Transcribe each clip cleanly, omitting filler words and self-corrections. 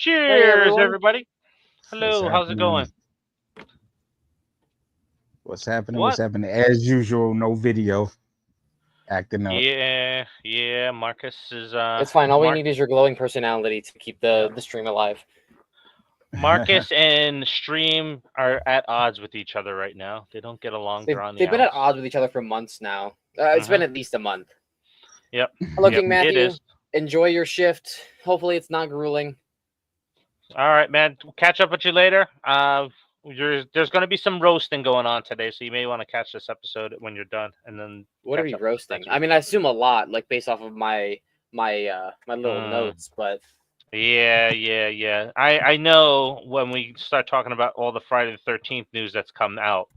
Hey Cheers, everyone. everybody. What's Hello, how's it happening? going? What's happening? What's What? happening? As usual, no video. Acting up. Yeah. Marcus is It's fine. All we Mark. need is your glowing personality to keep Yep. the stream alive. Marcus and Stream are at odds with each other right now. They don't get along. They're on the They've been at outs. odds with each other for months now. It's been at least a month. Yep. Hello, Yep. King It Matthew. is. Enjoy your shift. Hopefully, it's not grueling. All right, man. Catch up with you later. There's going to be some roasting going on today, so you may want to catch this episode when you're done, and then What are catch we up with us roasting? next I week. mean, I assume a lot, like based off of my little notes, but Yeah. I know when we start talking about all the Friday the 13th news that's come out,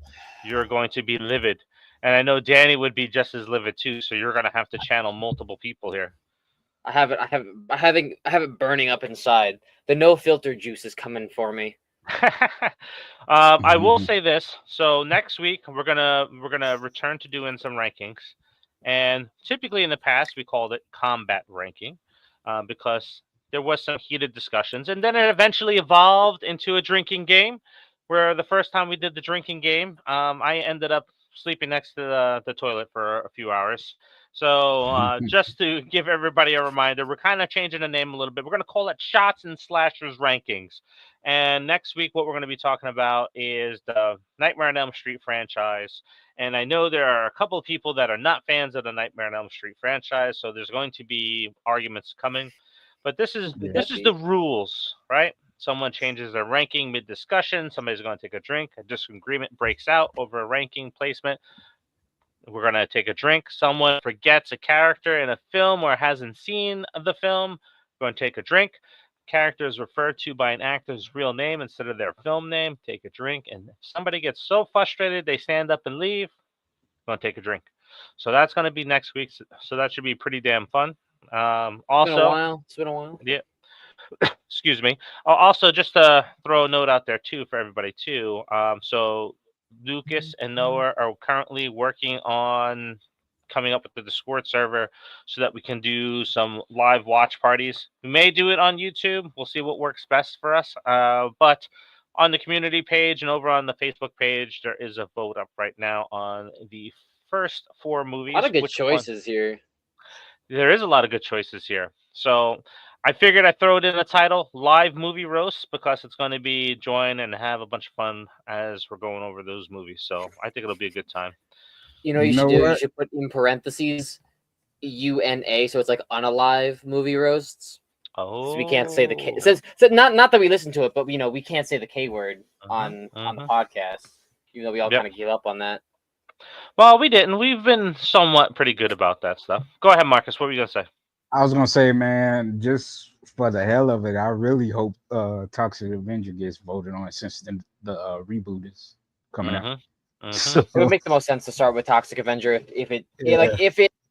you're going to be livid. And I know Danny would be just as livid too, so you're going to have to channel multiple people here. I have it burning up inside. The no filter juice is coming for me. I will say this. So next week we're gonna return to doing some rankings, and typically in the past we called it combat ranking, because there was some heated discussions, and then it eventually evolved into a drinking game. Where the first time we did the drinking game, I ended up sleeping next to the toilet for a few hours. So just to give everybody a reminder, we're kind of changing the name a little bit. We're going to call it Shots and Slashers Rankings. And next week, what we're going to be talking about is the Nightmare on Elm Street franchise. And I know there are a couple of people that are not fans of the Nightmare on Elm Street franchise, so there's going to be arguments coming. But this is the rules, right? Someone changes their ranking mid-discussion. Somebody's going to take a drink. A disagreement breaks out over a ranking placement. We're going to take a drink. Someone forgets a character in a film or hasn't seen the film. We're going to take a drink. Character is referred to by an actor's real name instead of their film name. Take a drink. And if somebody gets so frustrated they stand up and leave, we're going to take a drink. So that's going to be next week. So that should be pretty damn fun. Also, It's been a while. Yeah. Excuse me. Also, just to throw a note out there too for everybody too. So Lucas and Noah are currently working on coming up with the Discord server so that we can do some live watch parties. We may do it on YouTube. We'll see what works best for us. But on the community page and over on the Facebook page, there is a vote up right now on the first 4 movies. A lot of good choices here. There is a lot of good choices here. So I figured I'd throw it in the title, Live Movie Roast, because it's going to be join and have a bunch of fun as we're going over those movies. So I think it'll be a good time. You know, you should put in parentheses UNA, so it's like unalive movie roasts. Oh, so we can't say the K. It says not that we listen to it, but you know we can't say the K word on the podcast, even though we all kind of give up on that. Well, we didn't. We've been somewhat pretty good about that stuff. Go ahead, Marcus. What were you gonna say? I was gonna say, man, just for the hell of it, I really hope Toxic Avenger gets voted on since the reboot is coming out. So, it would make the most sense to start with Toxic Avenger if it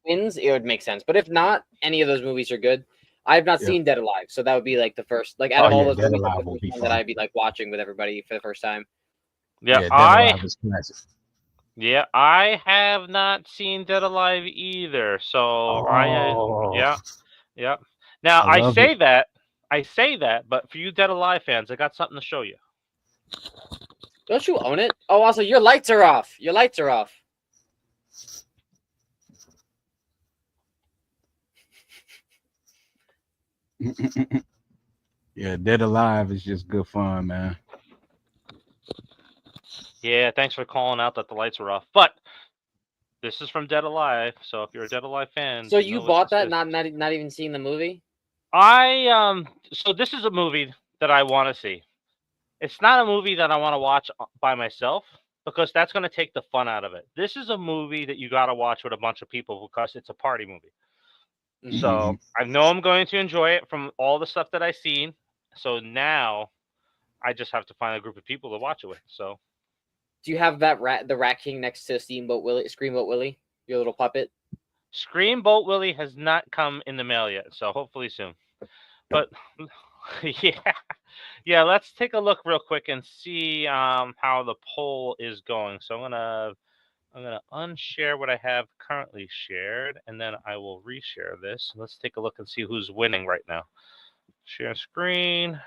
wins, it would make sense. But if not, any of those movies are good. I have not seen Dead Alive, so that would be like the first, like out of all those movies, that I'd be like watching with everybody for the first time. Yeah, Dead Alive is classic. Yeah, I have not seen Dead Alive either. So yeah. Now I say that, but for you Dead Alive fans, I got something to show you. Don't you own it? Oh, also your lights are off. Your lights are off. Yeah, Dead Alive is just good fun, man. Yeah, thanks for calling out that the lights were off. But this is from Dead Alive, so if you're a Dead Alive fan, so you bought that, not even seeing the movie. So this is a movie that I want to see. It's not a movie that I want to watch by myself because that's going to take the fun out of it. This is a movie that you got to watch with a bunch of people because it's a party movie. So I know I'm going to enjoy it from all the stuff that I've seen. So now I just have to find a group of people to watch it with. So, do you have the Rat King next to Screamboat Willie, your little puppet? Screamboat Willie has not come in the mail yet, so hopefully soon. But yeah. Let's take a look real quick and see how the poll is going. So I'm gonna unshare what I have currently shared, and then I will reshare this. Let's take a look and see who's winning right now. Share screen.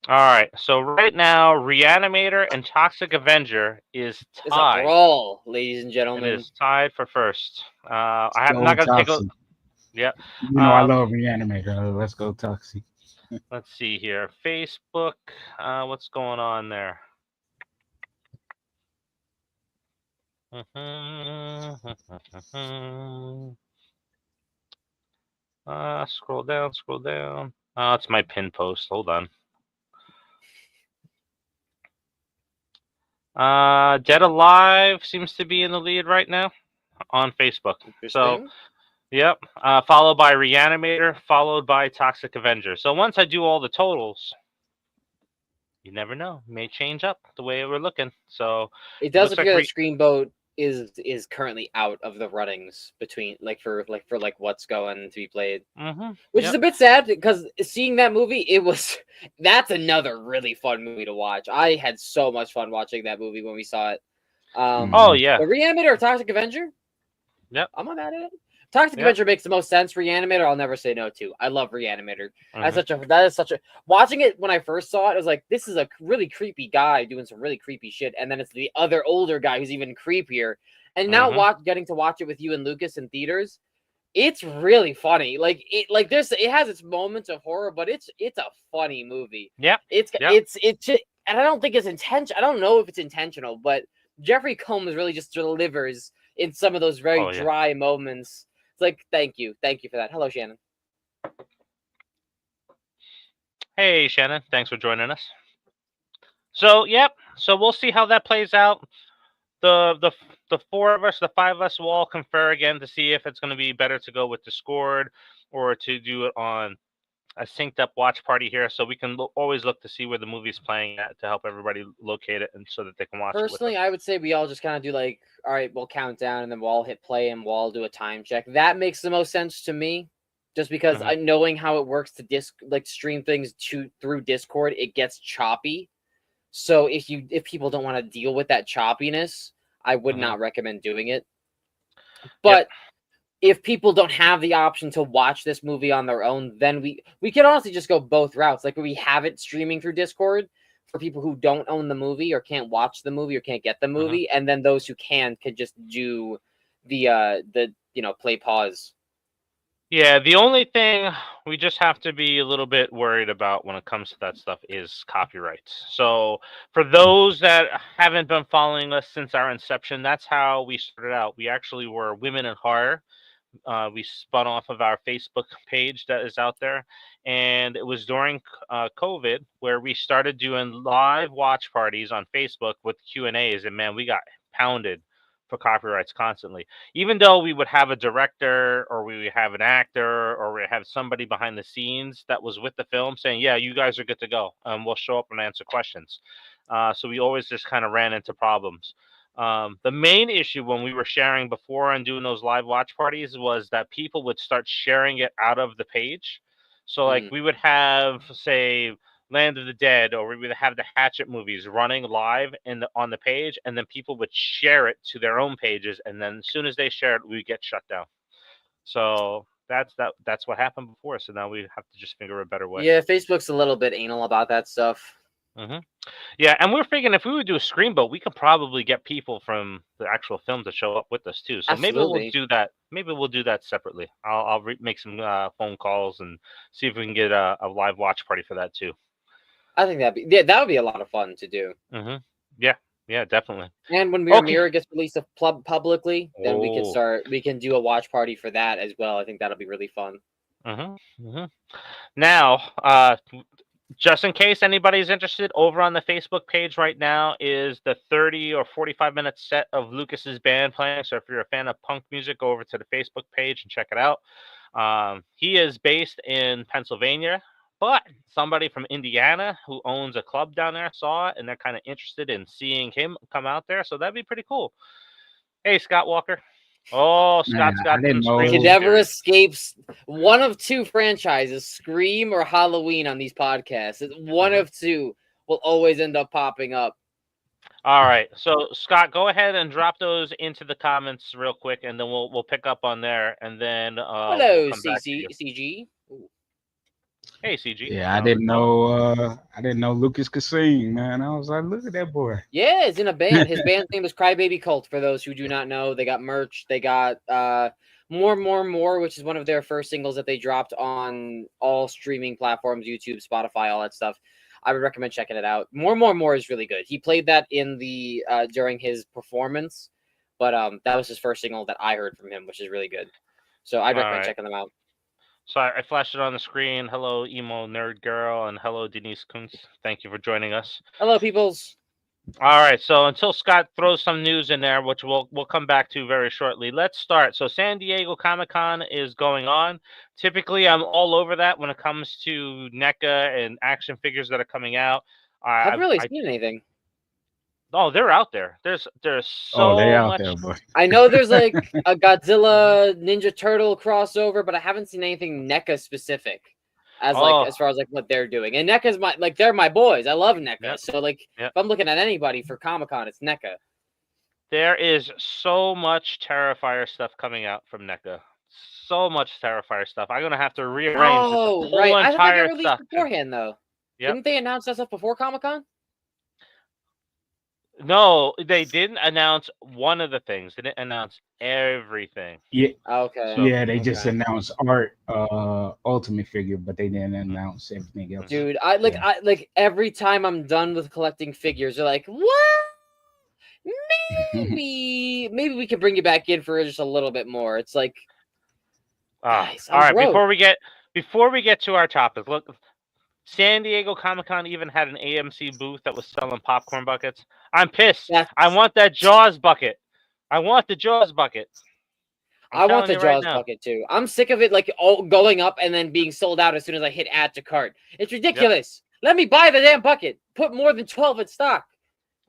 All right. So right now, Reanimator and Toxic Avenger is It's a tied. brawl, ladies and It gentlemen. is tied for first. I'm not gonna take a. Yeah. You know I love Reanimator. Let's go Toxic. Let's see here. Facebook. What's going on there? Scroll down. Scroll down. Oh, it's my pin post. Hold on. Dead Alive seems to be in the lead right now on Facebook. So, yep. Followed by Reanimator, followed by Toxic Avenger. So once I do all the totals, you never know. It may change up the way we're looking. So it does appear that Screenboat is currently out of the runnings between for what's going to be played, which is a bit sad because seeing that movie, that's another really fun movie to watch. I had so much fun watching that movie when we saw it. Oh yeah, the Reanimator or Toxic Avenger. Yep, I'm not mad at it. Toxic Avenger makes the most sense. Reanimator, I'll never say no to. I love Reanimator. That is such a watching it when I first saw it, I was like, this is a really creepy guy doing some really creepy shit, and then it's the other older guy who's even creepier. And now getting to watch it with you and Lukas in theaters, it's really funny. It has its moments of horror, but it's a funny movie. Yeah, it's just, and I don't think it's intentional. I don't know if it's intentional, but Jeffrey Combs really just delivers in some of those very dry moments. It's like, thank you for that. Hello, Shannon. Hey, Shannon. Thanks for joining us. So, yep. So we'll see how that plays out. The four of us, the five of us, will all confer again to see if it's going to be better to go with Discord or to do it on a synced up watch party here, so we can always look to see where the movie's playing at to help everybody locate it and so that they can watch it. Personally, I would say we all just kind of do all right, we'll count down and then we'll all hit play and we'll all do a time check. That makes the most sense to me, just because knowing how it works to stream things through Discord, it gets choppy. So if people don't want to deal with that choppiness, I would not recommend doing it. But if people don't have the option to watch this movie on their own, then we can honestly just go both routes. Like, we have it streaming through Discord for people who don't own the movie or can't watch the movie or can't get the movie, and then those who can could just do the play pause. Yeah, the only thing we just have to be a little bit worried about when it comes to that stuff is copyrights. So for those that haven't been following us since our inception, that's how we started out. We actually were Women in Horror. We spun off of our Facebook page that is out there, and it was during COVID where we started doing live watch parties on Facebook with Q&As, and man, we got pounded for copyrights constantly. Even though we would have a director or we would have an actor or we have somebody behind the scenes that was with the film saying, yeah, you guys are good to go, we'll show up and answer questions. So we always just kind of ran into problems. The main issue when we were sharing before and doing those live watch parties was that people would start sharing it out of the page. So like we would have, say, Land of the Dead, or we would have the Hatchet movies running live on the page, and then people would share it to their own pages, and then as soon as they share it, we get shut down. So that's what happened before. So now we have to just figure a better way. Yeah, Facebook's a little bit anal about that stuff. Yeah, and we're figuring if we would do a Screenboat, we could probably get people from the actual film to show up with us too. So maybe we'll do that. Maybe we'll do that separately. I'll make some phone calls and see if we can get a live watch party for that too. I think that would be a lot of fun to do. Yeah, definitely. And when Mirror gets released publicly, then we can do a watch party for that as well. I think that'll be really fun. Now, just in case anybody's interested, over on the Facebook page right now is the 30 or 45-minute set of Lukas's band playing. So if you're a fan of punk music, go over to the Facebook page and check it out. He is based in Pennsylvania, but somebody from Indiana who owns a club down there saw it, and they're kind of interested in seeing him come out there. So that'd be pretty cool. Hey, Scott Walker. Oh, Scott's got some Scream. He never escapes one of two franchises, Scream or Halloween, on these podcasts. One of two will always end up popping up. All right. So, Scott, go ahead and drop those into the comments real quick, and then we'll pick up on there. And then hello, CG. Hey, CG. Yeah, I didn't know Lukas could sing, man. I was like, look at that boy. Yeah, he's in a band. His band's name was Crybaby Cult. For those who do not know, they got merch. They got More, which is one of their first singles that they dropped on all streaming platforms, YouTube, Spotify, all that stuff. I would recommend checking it out. More is really good. He played that in the during his performance, but that was his first single that I heard from him, which is really good. So I'd recommend checking them out. So I flashed it on the screen. Hello, emo nerd girl, and hello, Denise Kuntz. Thank you for joining us. Hello, peoples. All right. So until Scott throws some news in there, which we'll come back to very shortly, let's start. So San Diego Comic-Con is going on. Typically, I'm all over that when it comes to NECA and action figures that are coming out. I haven't really seen anything. Oh, they're out there. There's so they're out much. there, boy. I know there's like a Godzilla Ninja Turtle crossover, but I haven't seen anything NECA specific as far as like what they're doing. And NECA's they're my boys. I love NECA. Yep. So if I'm looking at anybody for Comic-Con, it's NECA. There is so much Terrifier stuff coming out from NECA. So much Terrifier stuff. I'm gonna have to rearrange the whole right. entire I thought they released stuff beforehand though. Yep. Didn't they announce that stuff before Comic-Con? No, they didn't announce one of the things. They didn't announce everything. Yeah. Okay. So, yeah, they just announced art ultimate figure, but they didn't announce everything else. Dude, I every time I'm done with collecting figures, they're like, "What? Maybe we can bring you back in for just a little bit more." It's like, guys, all right. Before we get to our topic, look. San Diego Comic-Con even had an AMC booth that was selling popcorn buckets. I'm pissed. I want that Jaws bucket. I want the Jaws bucket. I want the Jaws bucket too. I'm sick of it going up and then being sold out as soon as I hit add to cart. It's ridiculous. Yep. Let me buy the damn bucket. Put more than 12 in stock.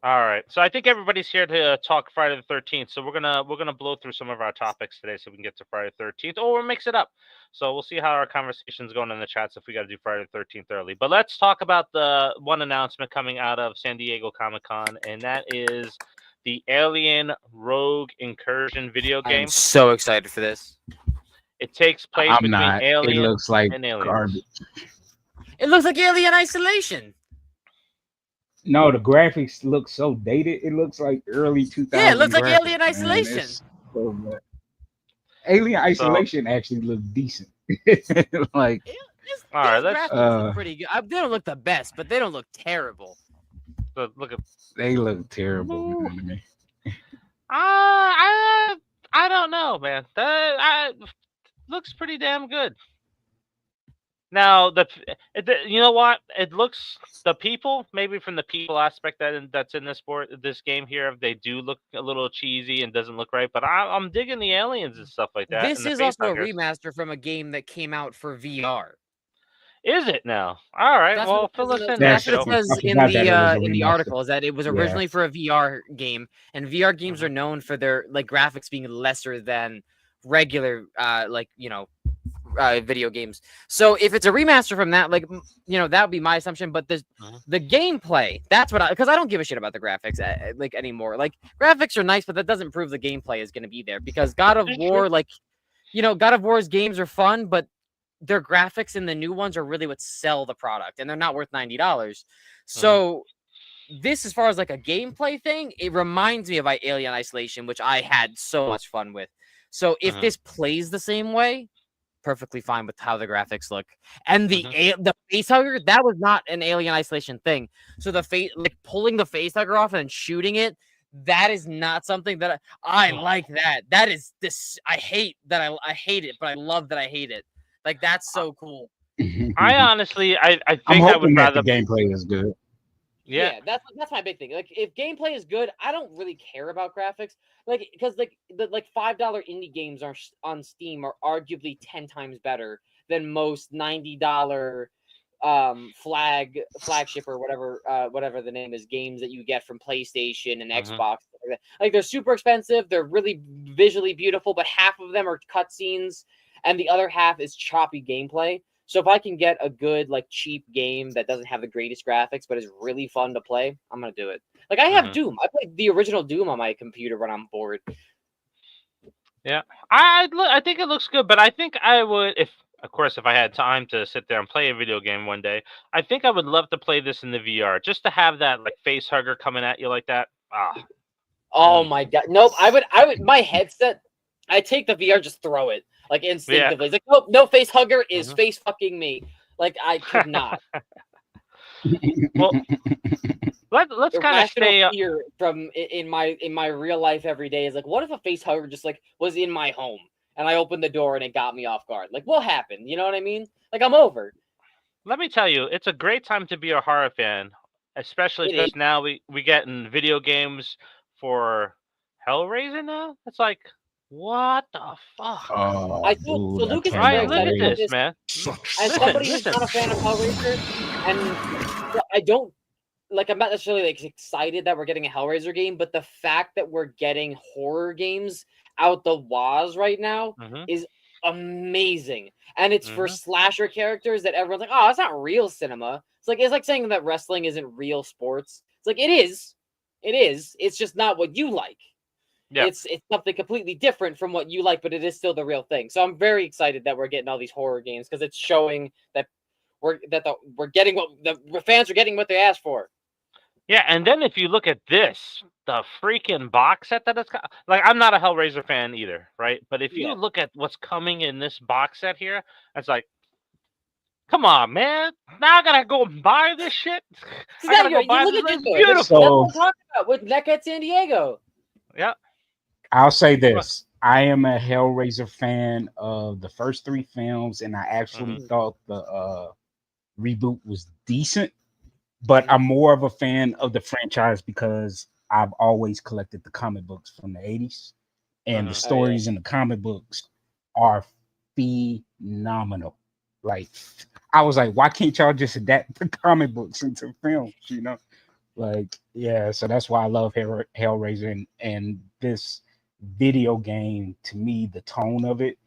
All right. So I think everybody's here to talk Friday the 13th. So we're gonna blow through some of our topics today so we can get to Friday the 13th, or we'll mix it up. So we'll see how our conversation's going in the chats if we got to do Friday the 13th early. But let's talk about the one announcement coming out of San Diego Comic-Con, and that is the Alien Rogue Incursion video game. I'm so excited for this. It takes place between Alien it looks like and Aliens. Garbage. It looks like Alien Isolation. No, the graphics look so dated. It looks like early 2000s. Yeah, it looks like Alien Isolation. Alien Isolation actually looks decent. All right, let's look pretty good. They don't look the best, but they don't look terrible. They look terrible, man, to me. I don't know, man. That looks pretty damn good. Now, you know what? It looks the people, maybe from the people aspect that's in this game here, they do look a little cheesy and doesn't look right. But I'm digging the aliens and stuff like that. This is also a remaster from a game that came out for VR. Is it now? All right. Well, fill us in. That's what it says in the article, is that it was originally for a VR game, and VR games are known for their graphics being lesser than regular video games. So if it's a remaster from that, that would be my assumption. But the gameplay, that's what because I don't give a shit about the graphics anymore. Graphics are nice, but that doesn't prove the gameplay is going to be there, because God of War, God of War's games are fun, but their graphics in the new ones are really what sell the product, and they're not worth $90. So this, as far as a gameplay thing, it reminds me of Alien Isolation, which I had so much fun with. So if this plays the same way, perfectly fine with how the graphics look. And the face hugger, that was not an Alien Isolation thing. So the face, pulling the face hugger off and shooting it, that is not something that I like. That is this. I hate that. I hate it, but I love that I hate it. That's so cool. I honestly, I think I would rather the gameplay is good. Yeah, that's my big thing. If gameplay is good, I don't really care about graphics. Because the $5 indie games on Steam are arguably 10 times better than most $90 flagship or whatever the name is, games that you get from PlayStation and Xbox. They're super expensive. They're really visually beautiful, but half of them are cutscenes, and the other half is choppy gameplay. So if I can get a good, cheap game that doesn't have the greatest graphics, but is really fun to play, I'm going to do it. I have Doom. I played the original Doom on my computer when I'm bored. Yeah. I think it looks good, but I think I would, of course, if I had time to sit there and play a video game one day, I think I would love to play this in the VR, just to have that like face hugger coming at you like that. Oh my god! Nope. I would. My headset. I take the VR, just throw it like instinctively. It's like, nope, no face hugger is face fucking me. Like I could not. Well, let's kind of stay fear from in my real life every day is like, what if a face hugger just like was in my home and I opened the door and it got me off guard? Like, what happened? You know what I mean? Like, I'm over. Let me tell you, it's a great time to be a horror fan, especially because now we get in video games for Hellraiser now. It's like, what the fuck? I thought so Lukas is very excited about this, man. As somebody who's not a fan of Hellraiser, and I don't like, I'm not necessarily like excited that we're getting a Hellraiser game, but the fact that we're getting horror games out the waz right now is amazing. And it's for slasher characters that everyone's like, oh, it's not real cinema. It's like saying that wrestling isn't real sports. It's like, it is. It's just not what you like. Yeah. It's something completely different from what you like, but it is still the real thing. So I'm very excited that we're getting all these horror games because it's showing that we're getting what the fans are getting what they asked for. Yeah, and then if you look at this, the freaking box set that it's got, like, I'm not a Hellraiser fan either, right? But if you look at what's coming in this box set here, it's like, come on, man! Now I gotta go and buy this shit. I gotta go buy this. It's beautiful. That's what I'm talking about with NECA at San Diego. Yeah. I'll say this. I am a Hellraiser fan of the first 3 films, and I actually thought the reboot was decent. But I'm more of a fan of the franchise because I've always collected the comic books from the 80s. And the stories in the comic books are phenomenal. Like, I was like, why can't y'all just adapt the comic books into films, you know? Like, yeah, so that's why I love Hellraiser. And this video game, to me, the tone of it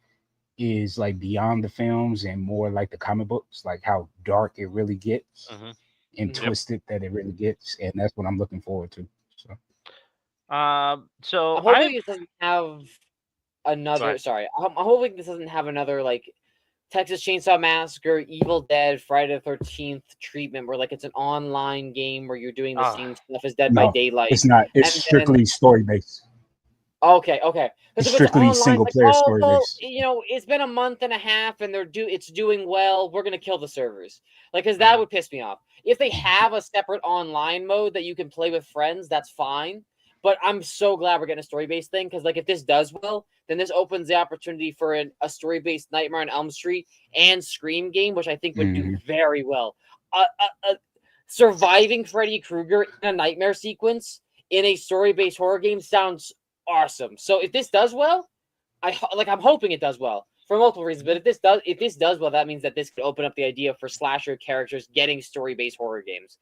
is like beyond the films and more like the comic books, like how dark it really gets. And twisted that it really gets, and that's what I'm looking forward to. So I'm hoping it doesn't have another. Sorry, I'm hoping this doesn't have another like Texas Chainsaw Massacre, Evil Dead, Friday the 13th treatment, where like it's an online game where you're doing the same stuff as Dead by Daylight. It's not. It's strictly story based. Okay. It's strictly single player story based. You know, it's been a month and a half, and it's doing well. We're gonna kill the servers, like, because that would piss me off. If they have a separate online mode that you can play with friends, that's fine. But I'm so glad we're getting a story-based thing because, like, if this does well, then this opens the opportunity for a story-based Nightmare on Elm Street and Scream game, which I think would do very well. Surviving Freddy Krueger in a nightmare sequence in a story-based horror game sounds awesome. So if this does well, I'm hoping it does well for multiple reasons. But if this does well, that means that this could open up the idea for slasher characters getting story-based horror games,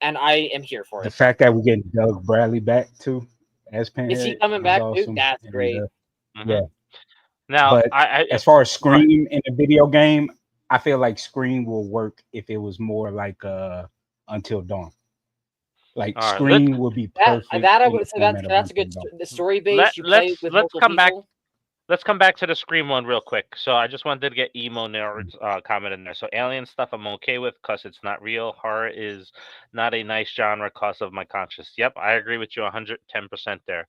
and I am here for it. The fact that we're getting Doug Bradley back too as Pinhead, is he coming back too? That's great. Yeah. Now, but as far as Scream in a video game, I feel like Scream will work if it was more like Until Dawn. Like Scream would be perfect. That's a good story base. Let's come back. Let's come back to the Scream one real quick. So I just wanted to get Emo Nerd's comment in there. So alien stuff I'm okay with because it's not real. Horror is not a nice genre because of my conscience. Yep, I agree with you 110% there.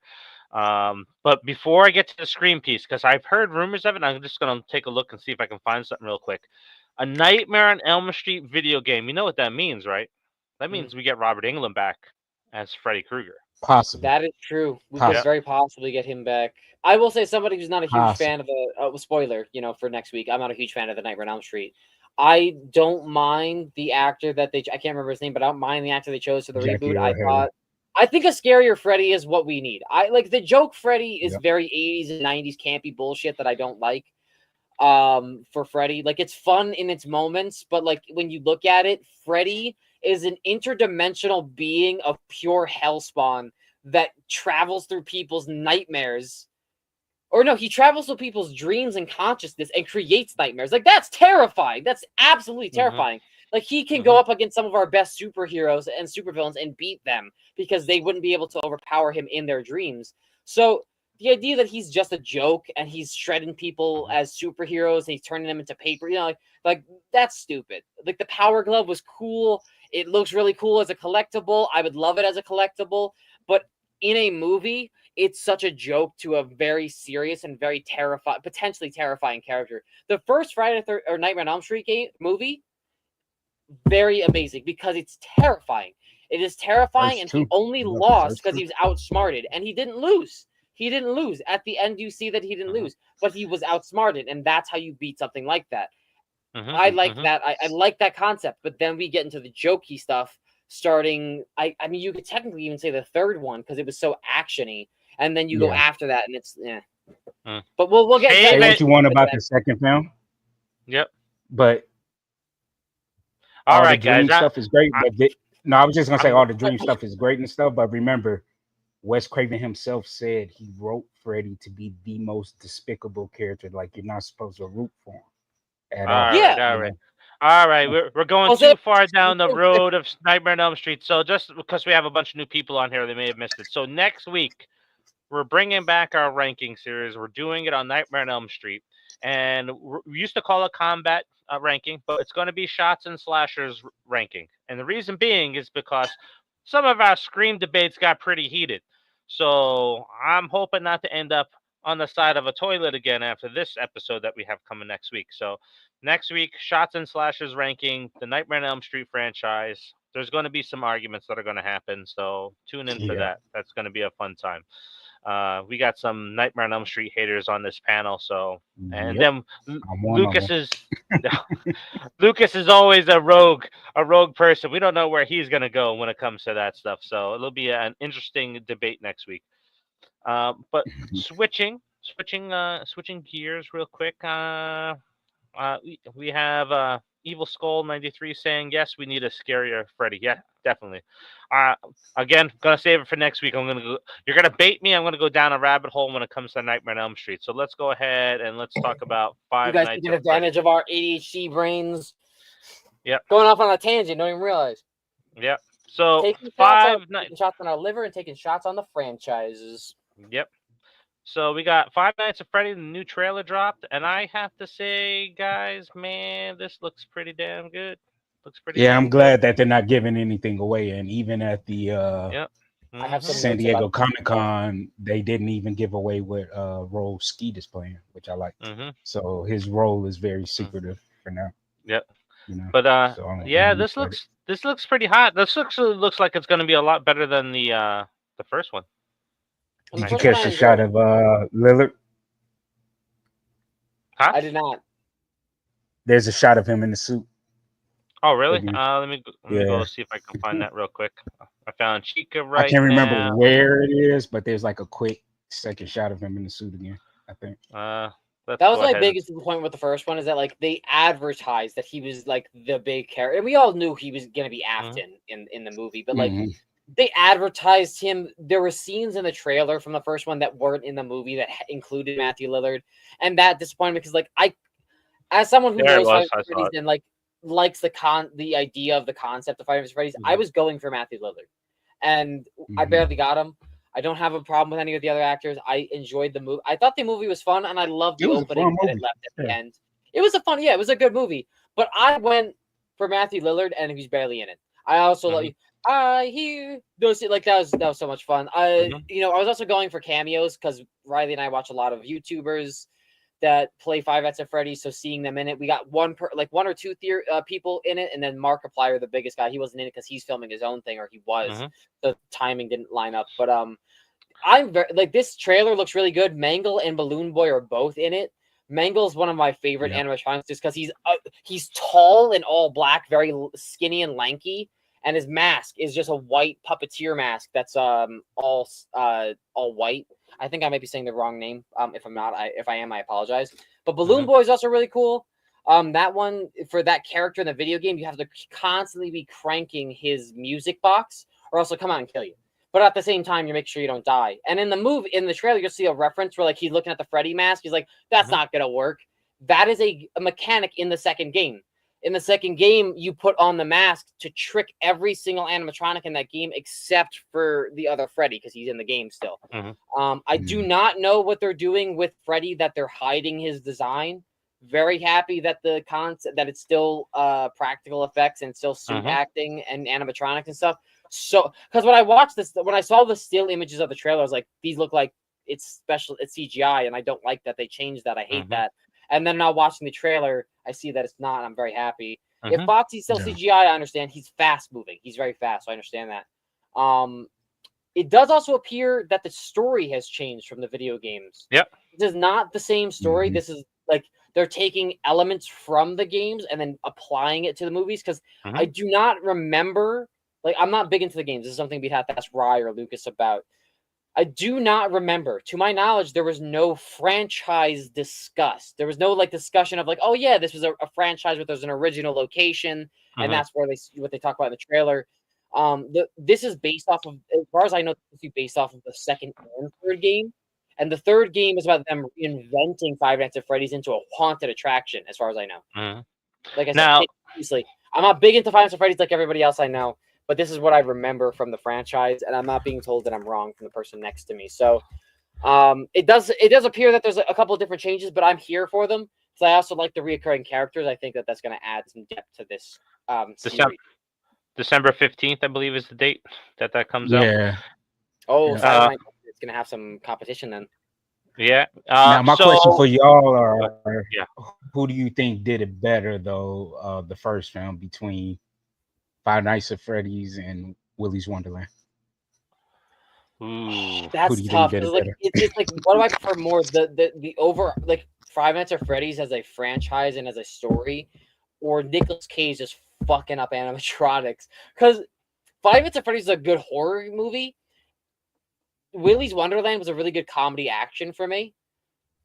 But before I get to the Scream piece, because I've heard rumors of it, I'm just going to take a look and see if I can find something real quick. A Nightmare on Elm Street video game. You know what that means, right? That means we get Robert Englund back as Freddy Krueger. Possibly. That is true. We could very possibly get him back. I will say, somebody who's not a huge fan of the spoiler, for next week. I'm not a huge fan of the Nightmare on Elm Street. I don't mind the actor that I can't remember his name, but I don't mind the actor they chose for the reboot. I think a scarier Freddy is what we need. I like the joke Freddy is very 80s and 90s campy bullshit that I don't like. For Freddy, like, it's fun in its moments, but like when you look at it, Freddy is an interdimensional being of pure hellspawn that travels through people's nightmares. Or no, he travels through people's dreams and consciousness and creates nightmares. Like, that's terrifying. That's absolutely terrifying. Like, he can go up against some of our best superheroes and supervillains and beat them because they wouldn't be able to overpower him in their dreams. So the idea that he's just a joke and he's shredding people as superheroes and he's turning them into paper, like that's stupid. Like the Power Glove was cool. It looks really cool as a collectible. I would love it as a collectible, but in a movie, it's such a joke to a very serious and very potentially terrifying character. The first Friday or Nightmare on Elm Street movie, very amazing because it's terrifying. It is terrifying, and he only lost because he was outsmarted, and he didn't lose. He didn't lose. At the end, you see that he didn't lose, but he was outsmarted, and that's how you beat something like that. I like that. I like that concept, but then we get into the jokey stuff starting. I mean, you could technically even say the third one because it was so actiony, and then you go after that, and it's But we'll get. Say what you want about the second film. Yep. But all right, the dream stuff is great. But no, I was just gonna say all the dream stuff is great and stuff. But remember, Wes Craven himself said he wrote Freddy to be the most despicable character. Like you're not supposed to root for him. All right. We're going too far down the road of Nightmare on Elm Street. So just because we have a bunch of new people on here, they may have missed it. So next week, we're bringing back our ranking series. We're doing it on Nightmare on Elm Street. And we used to call it combat ranking, but it's going to be shots and slashers ranking. And the reason being is because some of our Scream debates got pretty heated. So I'm hoping not to end up on the side of a toilet again after this episode that we have coming next week. So next week, shots and slashers ranking the Nightmare on Elm Street franchise. There's going to be some arguments that are going to happen. So tune in for that. That's going to be a fun time. We got some Nightmare on Elm Street haters on this panel. So, and then Lukas is always a rogue person. We don't know where he's going to go when it comes to that stuff. So it'll be an interesting debate next week. But switching gears real quick. We have Evil Skull 93 saying yes, we need a scarier Freddy. Yeah, definitely. Again, gonna save it for next week. You're gonna bait me. I'm gonna go down a rabbit hole when it comes to Nightmare on Elm Street. So let's go ahead and let's talk about Five Nights. You guys take advantage of our ADHD brains. Yep. Going off on a tangent, don't even realize. Yep. So taking shots on our liver and taking shots on the franchises. Yep. So we got Five Nights at Freddy, the new trailer dropped, and I have to say, guys, man, this looks pretty damn good. I'm glad that they're not giving anything away, and even at the San Diego Comic-Con, they didn't even give away what role Skeet is playing, which I like. So his role is very secretive for now. Yep. But this looks pretty hot. This looks like it's going to be a lot better than the first one. Did you catch the shot of Lillard? Huh? I did not. There's a shot of him in the suit. Oh, really? Let me go see if I can find that real quick. I found Chica right now. I can't remember where it is, but there's like a quick second shot of him in the suit again, I think. That was my biggest disappointment with the first one, is that like they advertised that he was like the big character, and we all knew he was gonna be Afton in the movie, but like they advertised him. There were scenes in the trailer from the first one that weren't in the movie that included Matthew Lillard, and that disappointed me because like as someone who knows Freddy's and like likes the idea of the concept of Five Nights at Freddy's, I was going for Matthew Lillard, and I barely got him. I don't have a problem with any of the other actors. I enjoyed the movie. I thought the movie was fun, and I loved the opening that it left at the end. It was it was a good movie. But I went for Matthew Lillard, and he's barely in it. I also I hear those like that was so much fun. I was also going for cameos because Riley and I watch a lot of YouTubers that play Five Nights at Freddy's, so seeing them in it, we got one or two people in it, and then Markiplier, the biggest guy, he wasn't in it because he's filming his own thing, or he was. The timing didn't line up, but I'm very like this trailer looks really good. Mangle and Balloon Boy are both in it. Mangle's one of my favorite animatronics just because he's tall and all black, very skinny and lanky, and his mask is just a white puppeteer mask that's all white. I think I might be saying the wrong name. If I'm not, if I am, I apologize. But Balloon Boy is also really cool. That one, for that character in the video game, you have to constantly be cranking his music box, or else he'll come out and kill you. But at the same time, you make sure you don't die. And in the trailer, you'll see a reference where like he's looking at the Freddy mask. He's like, "That's not gonna work." That is a mechanic in the second game. In the second game, you put on the mask to trick every single animatronic in that game except for the other Freddy, because he's in the game still. I do not know what they're doing with Freddy, that they're hiding his design. Very happy that the concept that it's still practical effects and still suit acting and animatronics and stuff. So, because when I watched this, when I saw the still images of the trailer, I was like, these look like it's special, it's CGI, and I don't like that they changed that. I hate that. And then now watching the trailer, I see that it's not. I'm very happy. If Foxy's still CGI, I understand. He's fast moving. He's very fast, so I understand that. It does also appear that the story has changed from the video games. Yep. This is not the same story. This is like they're taking elements from the games and then applying it to the movies, because I do not remember. Like, I'm not big into the games. This is something we'd have to ask Rye or Lukas about. I do not remember. To my knowledge, there was no franchise discussed. There was no like discussion of like, oh yeah, this was a franchise where there's an original location, and that's where what they talk about in the trailer. This is based off of, as far as I know, this is based off of the second and third game. And the third game is about them reinventing Five Nights at Freddy's into a haunted attraction, as far as I know. Like I said, obviously, I'm not big into Five Nights at Freddy's like everybody else I know. But this is what I remember from the franchise, and I'm not being told that I'm wrong from the person next to me. So it does appear that there's a couple of different changes, but I'm here for them. So I also like the reoccurring characters. I think that that's going to add some depth to this series. December 15th, I believe, is the date that comes out. Yeah. Oh, so it's going to have some competition then. Yeah. Now, my question for y'all are, who do you think did it better, though, the first film between Five Nights at Freddy's and Willy's Wonderland? That's tough. It's like, what do I prefer more? The over, like, Five Nights at Freddy's as a franchise and as a story, or Nicolas Cage just fucking up animatronics? Because Five Nights at Freddy's is a good horror movie. Willy's Wonderland was a really good comedy action for me.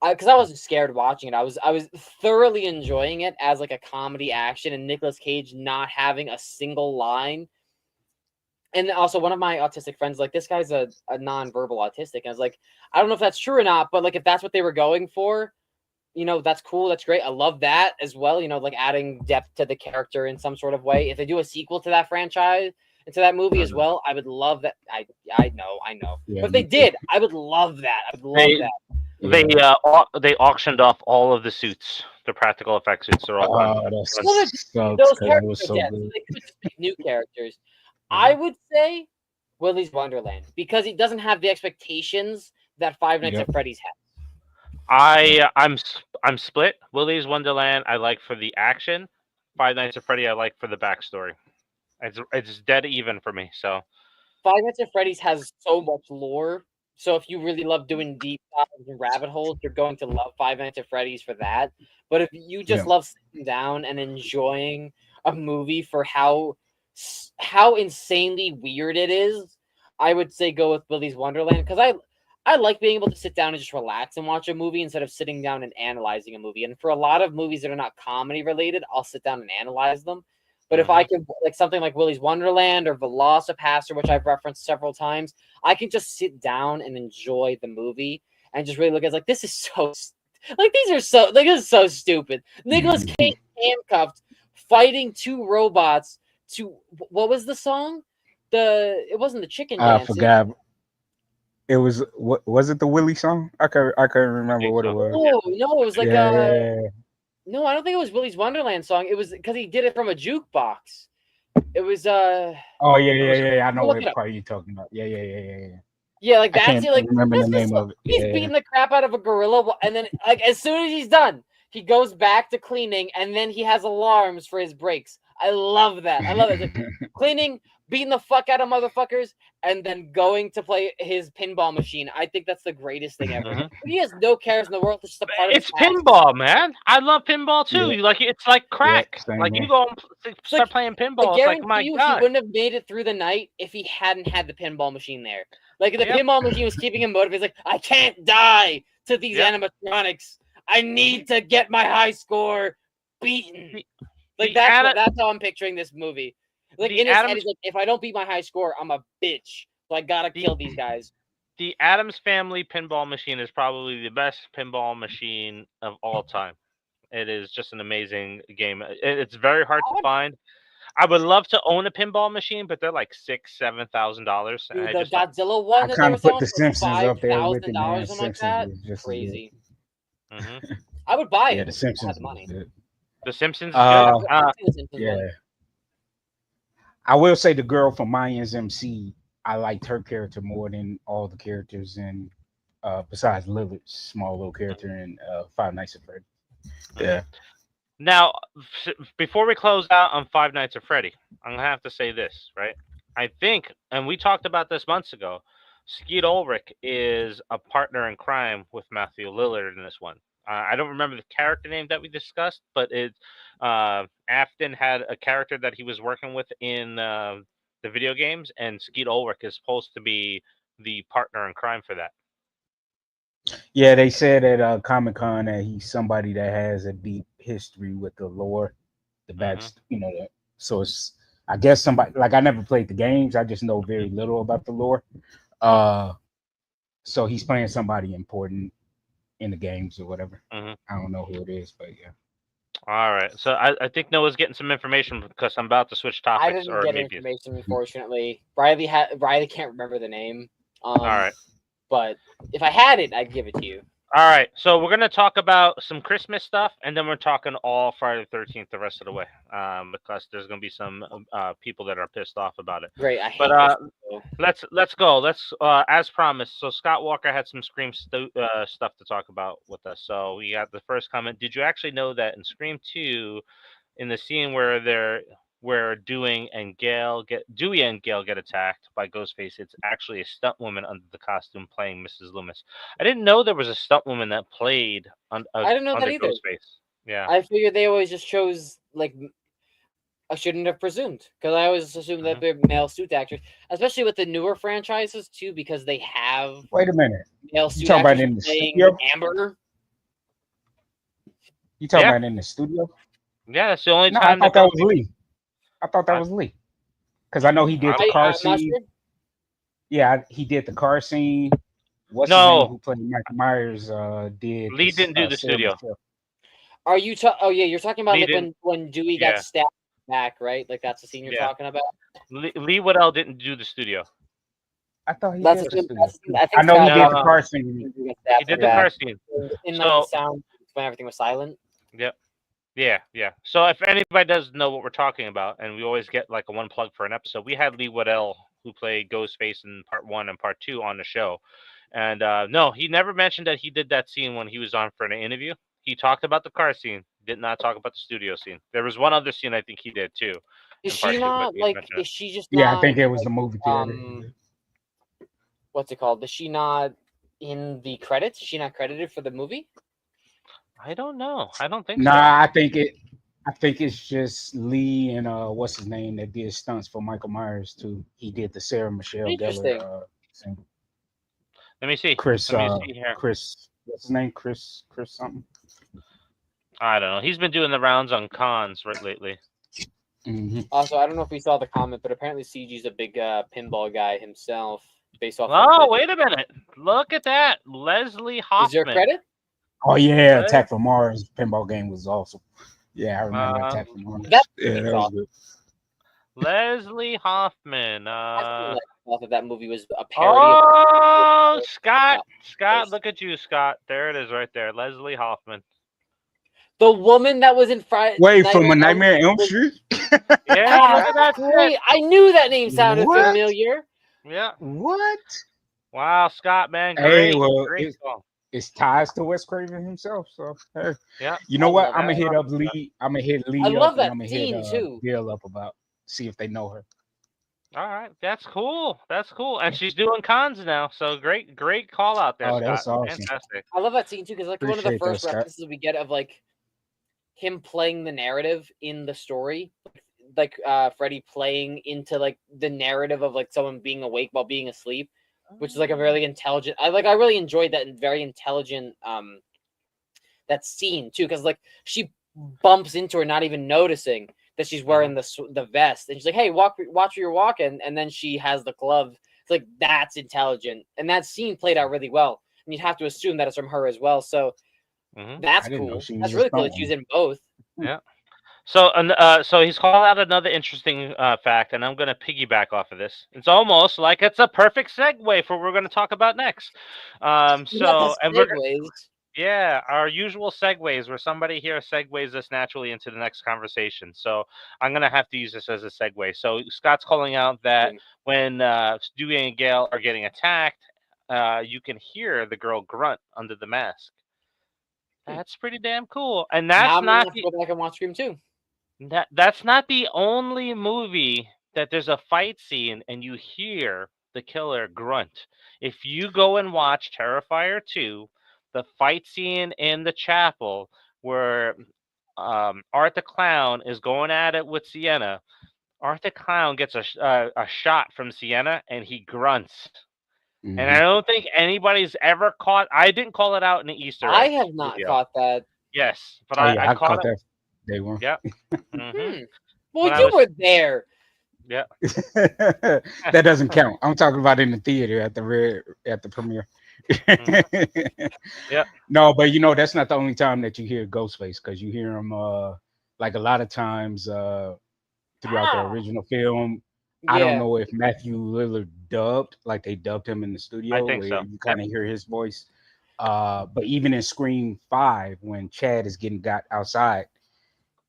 Because I wasn't scared watching it. I was thoroughly enjoying it as like a comedy action, and Nicolas Cage not having a single line. And also, one of my autistic friends, like, this guy's a non-verbal autistic. And I was like, I don't know if that's true or not, but like, if that's what they were going for, you know, that's cool. That's great. I love that as well. You know, like adding depth to the character in some sort of way. If they do a sequel to that franchise and to that movie as well, I would love that. I know. Yeah, but if they did, I would love that. I would love that. They auctioned off all of the suits, the practical effects suits. They're all those characters so good. They could just make new characters. I would say Willy's Wonderland, because it doesn't have the expectations that Five Nights at Freddy's has. I'm split. Willy's Wonderland I like for the action. Five Nights at Freddy I like for the backstory. It's dead even for me. So Five Nights at Freddy's has so much lore. So if you really love doing deep dives and rabbit holes, you're going to love Five Nights at Freddy's for that. But if you just love sitting down and enjoying a movie for how insanely weird it is, I would say go with Willy's Wonderland, because I like being able to sit down and just relax and watch a movie instead of sitting down and analyzing a movie. And for a lot of movies that are not comedy related, I'll sit down and analyze them. But if I can, like something like Willy's Wonderland or Velocipaster, which I've referenced several times, I can just sit down and enjoy the movie and just really look at it like, this is so, like, this is so stupid. Nicolas Cage handcuffed, fighting two robots to, what was the song? It wasn't the chicken dance. I forgot. It was, was it the Willy song? I can't remember what it was. Oh, no, it was like no, I don't think it was Willy's Wonderland song. It was because he did it from a jukebox. It was oh yeah. I know what part you're talking about. Yeah, like that's it. Like, remember the name of it. He's beating the crap out of a gorilla, and then like as soon as he's done, he goes back to cleaning, and then he has alarms for his breaks. I love that. I love it. Like, cleaning, beating the fuck out of motherfuckers, and then going to play his pinball machine. I think that's the greatest thing ever. He has no cares in the world. It's just a part of it's pinball, man. I love pinball too. Yeah. Like, it's like crack. Like, you go and start playing pinball. It's like, my God. He wouldn't have made it through the night if he hadn't had the pinball machine there. Like, the pinball machine was keeping him motivated. He's like, I can't die to these animatronics. I need to get my high score beaten. Like, that's how I'm picturing this movie. Like, in his head, he's like, if I don't beat my high score, I'm a bitch. So I gotta kill these guys. The Addams Family pinball machine is probably the best pinball machine of all time. It is just an amazing game. It's very hard to find. I would love to own a pinball machine, but they're like $6,000-$7,000. Dude, I the just Godzilla one I that they kind were of put selling the for Simpsons up there with it, man. $5,000, something like Simpsons that. was just Crazy. Mhm. I would buy Yeah, it. the if I had Simpsons the was money. good. The Simpsons is good. The Simpsons Yeah. one. I will say the girl from Mayans MC, I liked her character more than all the characters in besides Lilith's small little character in Five Nights at Freddy. Yeah. Now, before we close out on Five Nights at Freddy, I'm gonna have to say this, right? I think, and we talked about this months ago, Skeet Ulrich is a partner in crime with Matthew Lillard in this one. I don't remember the character name that we discussed, but Afton had a character that he was working with in the video games, and Skeet Ulrich is supposed to be the partner in crime for that. Yeah, they said at Comic-Con that he's somebody that has a deep history with the lore, the back, so it's, I guess somebody, like, I never played the games, I just know very little about the lore. So he's playing somebody important in the games or whatever. I don't know who it is, but yeah. All right, so I think Noah's getting some information because I'm about to switch topics. I didn't get information, unfortunately. Riley can't remember the name. All right. But if I had it, I'd give it to you. All right, so we're gonna talk about some Christmas stuff, and then we're talking all Friday the 13th the rest of the way, because there's gonna be some people that are pissed off about it. Great, but let's go. Let's as promised. So Scott Walker had some Scream stuff to talk about with us. So we got the first comment. Did you actually know that in Scream 2, in the scene where Dewey and Gail get attacked by Ghostface, it's actually a stunt woman under the costume playing Mrs. Loomis. I didn't know there was a stunt woman that played I didn't know that either. Ghostface. Yeah, I figured they always just chose, like, I shouldn't have presumed, because I always assumed that they're male suit actors, especially with the newer franchises too, because they have. Wait a minute. Male suit actors playing Amber. You talking about in the studio? Yeah, that's the only time. I thought that was Lee. I thought that was Lee, because I know he did the car scene. Sure. Yeah, he did the car scene. What's his name who played Michael Myers? Did Lee didn't do the studio? Are you? Oh yeah, you're talking about like when Dewey got stabbed back, right? Like that's the scene you're talking about. Lee Waddell didn't do the studio. I thought he did the studio. I know he did the car scene. He did the car scene. In the sound when everything was silent. Yep. Yeah. So if anybody does know what we're talking about, and we always get like a one plug for an episode, we had Lee Waddell, who played Ghostface in Part 1 and Part 2 on the show. And no, he never mentioned that he did that scene when he was on for an interview. He talked about the car scene, did not talk about the studio scene. There was one other scene I think he did too. Is she not like? Is she just? Yeah, I think it was the movie theater. What's it called? Is she not in the credits? Is she not credited for the movie? I don't know. I don't think. Nah, so. I think it's just Lee and what's his name that did stunts for Michael Myers too. He did the Sarah Michelle Gellar scene. Let me see. Chris. Let me see here. Chris. What's his name? Chris something. I don't know. He's been doing the rounds on cons lately. Also, I don't know if we saw the comment, but apparently CG's a big pinball guy himself. Based off. Oh, wait a minute! Look at that, Leslie Hoffman. Is there credit? Oh yeah, Attack from Mars pinball game was awesome. Yeah, I remember Attack from Mars. That was good. Leslie Hoffman. I thought that movie was a parody. Oh, Scott, look at you, Scott. There it is, right there. Leslie Hoffman. The woman that was in Friday. Wait, from A Nightmare on Elm Street? Yeah, that's great. I knew that name sounded familiar. Yeah. What? Wow, Scott, man. Great. Hey, well, great song. It's ties to Wes Craven himself. So, hey. Yeah. You know what? I'm gonna hit up Lee. I'm gonna hit Lee. I love that I'm gonna scene hit too. Bill up about see if they know her. All right, that's cool. And she's doing cons now. So great call out there, Scott. That's awesome. Fantastic. I love that scene too because like one of the first references we get of like him playing the narrative in the story, like Freddy playing into like the narrative of like someone being awake while being asleep, which is like a really intelligent. I really enjoyed that and very intelligent that scene too because like she bumps into her not even noticing that she's wearing the vest and she's like, hey, watch where you're walking, and then she has the glove. It's like that's intelligent, and that scene played out really well, and you'd have to assume that it's from her as well. So That's cool. That's really cool that she's in both. Yeah. So, so he's called out another interesting fact, and I'm going to piggyback off of this. It's almost like it's a perfect segue for what we're going to talk about next. Yeah, our usual segues, where somebody here segues us naturally into the next conversation. So I'm going to have to use this as a segue. So Scott's calling out that when Stewie and Gail are getting attacked, you can hear the girl grunt under the mask. That's pretty damn cool. And that's not go back and watch Scream 2. That's not the only movie that there's a fight scene and you hear the killer grunt. If you go and watch Terrifier 2, the fight scene in the chapel where Art the Clown is going at it with Sienna, Art the Clown gets a shot from Sienna and he grunts. And I don't think anybody's ever caught. I didn't call it out in the Easter egg. I have not caught that. Yes, but I caught it. That. They were. Yeah. Well, you were there. Yeah. That doesn't count. I'm talking about in the theater at the premiere. Yeah. No, but that's not the only time that you hear Ghostface, because you hear him like a lot of times throughout the original film. I don't know if Matthew Lillard dubbed, like they dubbed him in the studio. I think so. You kind of hear his voice. But even in Scream 5, when Chad is getting got outside,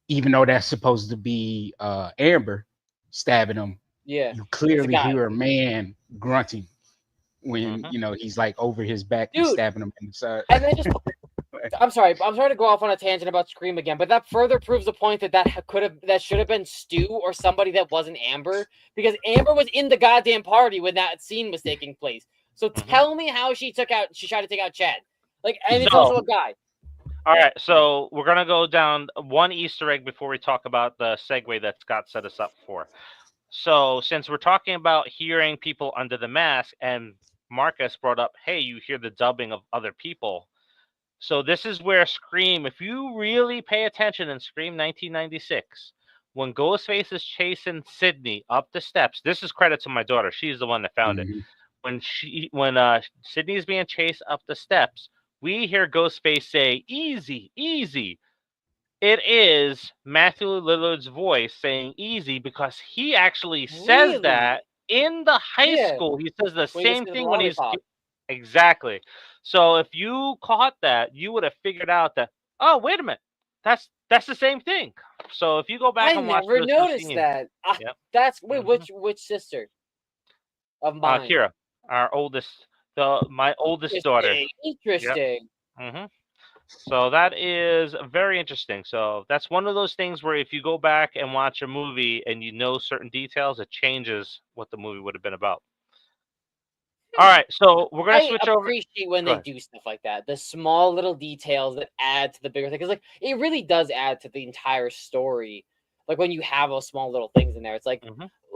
even though that's supposed to be Amber stabbing him, you clearly hear a man grunting when he's like over his back and stabbing him in the side. And then I'm sorry to go off on a tangent about Scream again, but that further proves the point that should have been Stu or somebody that wasn't Amber, because Amber was in the goddamn party when that scene was taking place. So tell me how she tried to take out Chad. And it's also a guy. All right, so we're going to go down one Easter egg before we talk about the segue that Scott set us up for. So since we're talking about hearing people under the mask, and Marcus brought up, hey, you hear the dubbing of other people. So this is where Scream, if you really pay attention in Scream 1996, when Ghostface is chasing Sydney up the steps, this is credit to my daughter. She's the one that found it. When Sydney is being chased up the steps, we hear Ghostface say, easy, easy. It is Matthew Lillard's voice saying easy, because he actually says that in the high school. He says the same thing when he's... Exactly. So if you caught that, you would have figured out that, oh, wait a minute. That's the same thing. So if you go back and watch... I never noticed that. That's... Wait, which sister of mine? Kira, our oldest... my oldest daughter. Interesting. Yep. So that is very interesting. So that's one of those things where if you go back and watch a movie and you know certain details, it changes what the movie would have been about. All right, so we're gonna switch over. I appreciate when they do stuff like that. The small little details that add to the bigger thing, because it really does add to the entire story. Like when you have those small little things in there, it's like,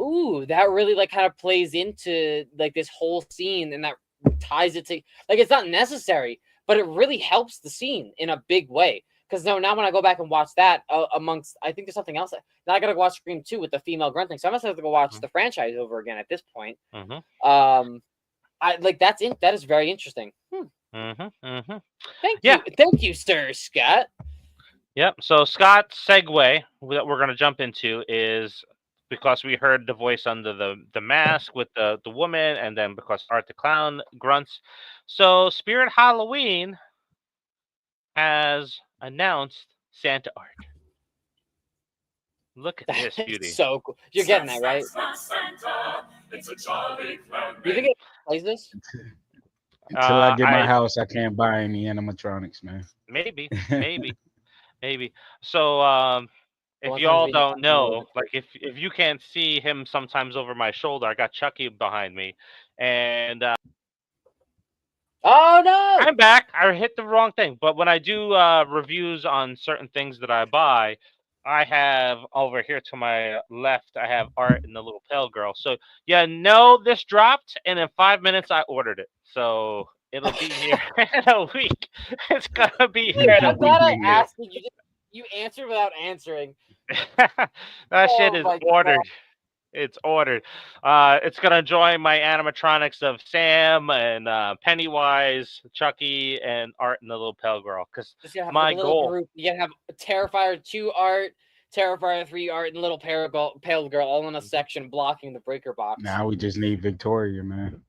ooh, that really kind of plays into this whole scene, and that ties it to it's not necessary, but it really helps the scene in a big way. Because now when I go back and watch that amongst, I think there's something else. Now I gotta watch Scream 2 with the female grunting, so I must have to go watch the franchise over again at this point. That is very interesting. Thank you, Sir Scott. Yep. So Scott's segue that we're going to jump into is because we heard the voice under the mask with the woman, and then because Art the Clown grunts. So Spirit Halloween has announced Santa Art. Look at this beauty. So cool. You're getting that, right? You think it plays this? Until I get my house, I can't buy any animatronics, man. Maybe. So, if y'all don't know, if you can't see him sometimes over my shoulder, I got Chucky behind me, and oh no, I'm back. I hit the wrong thing. But when I do reviews on certain things that I buy, I have over here to my left, I have Art and the little pale girl. So this dropped, and in 5 minutes I ordered it. So it'll be here in a week. It's gonna be here in a week. I asked you answered without answering. That shit is ordered. God. It's ordered. It's gonna join my animatronics of Sam and Pennywise, Chucky, and Art and the little pale girl. Because my goal. Group. You gotta have Terrifier 2 Art, Terrifier 3 Art, and little pale girl all in a section blocking the breaker box. Now we just need Victoria, man.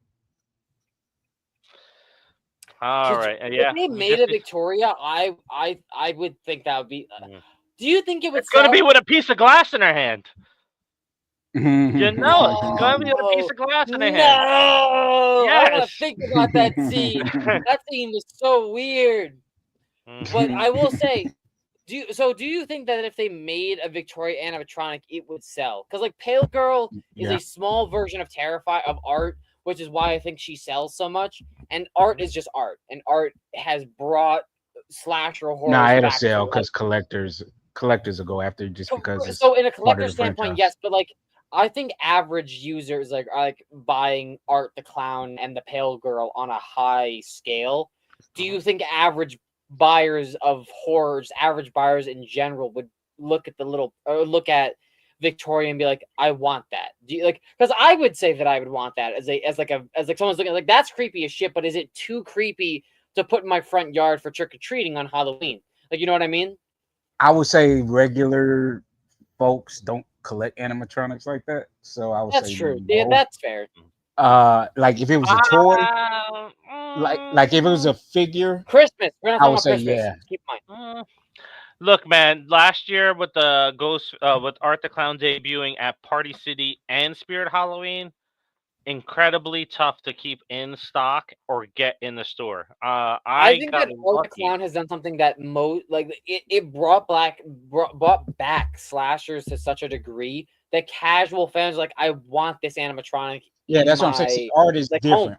All right, yeah. If they made a Victoria, I would think that would be. Do you think it would? It's gonna be with a piece of glass in her hand. You know, it's gonna be with a piece of glass in her hand. No, yes. I want to think about that scene. That scene was so weird. But I will say, do you think that if they made a Victoria animatronic, it would sell? Because like Pale Girl is a small version of Art, which is why I think she sells so much. And Art is just Art, and Art has brought slasher horror. Nah, it'll sell because collectors will go after it just because. So in a collector standpoint, yes, but like I think average users like are like buying Art the Clown and the Pale Girl on a high scale. Do you think average buyers of horrors, average buyers in general, would look at Victoria and be like, I want that? Do you like? Because I would say that I would want that as someone's looking like that's creepy as shit, but is it too creepy to put in my front yard for trick or treating on Halloween? Like, you know what I mean? I would say regular folks don't collect animatronics like that, so I would say that's true. No. Yeah, that's fair. Like if it was a toy, like if it was a figure, Christmas. We're not I would talking say about Christmas. yeah. Keep in mind. Look, man, last year with the with Art the Clown debuting at Party City and Spirit Halloween, incredibly tough to keep in stock or get in the store. I think that Art the Clown has done something that it brought back slashers to such a degree that casual fans are like, I want this animatronic. Yeah, that's what I'm saying. See, Art is like, different.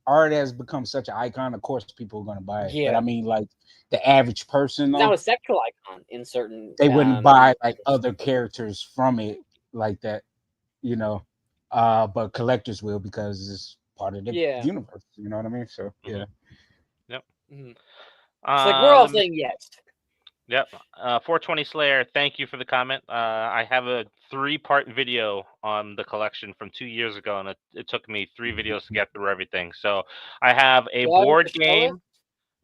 Art has become such an icon. Of course, people are going to buy it. Yeah. But I mean, like the average person, now a sexual icon in certain. They wouldn't buy like other characters from it like that, you know. But collectors will because it's part of the universe. You know what I mean? So yeah. Yep. Mm-hmm. It's like we're all saying yes. Yep. 420 Slayer, thank you for the comment. I have a 3-part video on the collection from 2 years ago, and it took me 3 videos to get through everything. So I have a board game.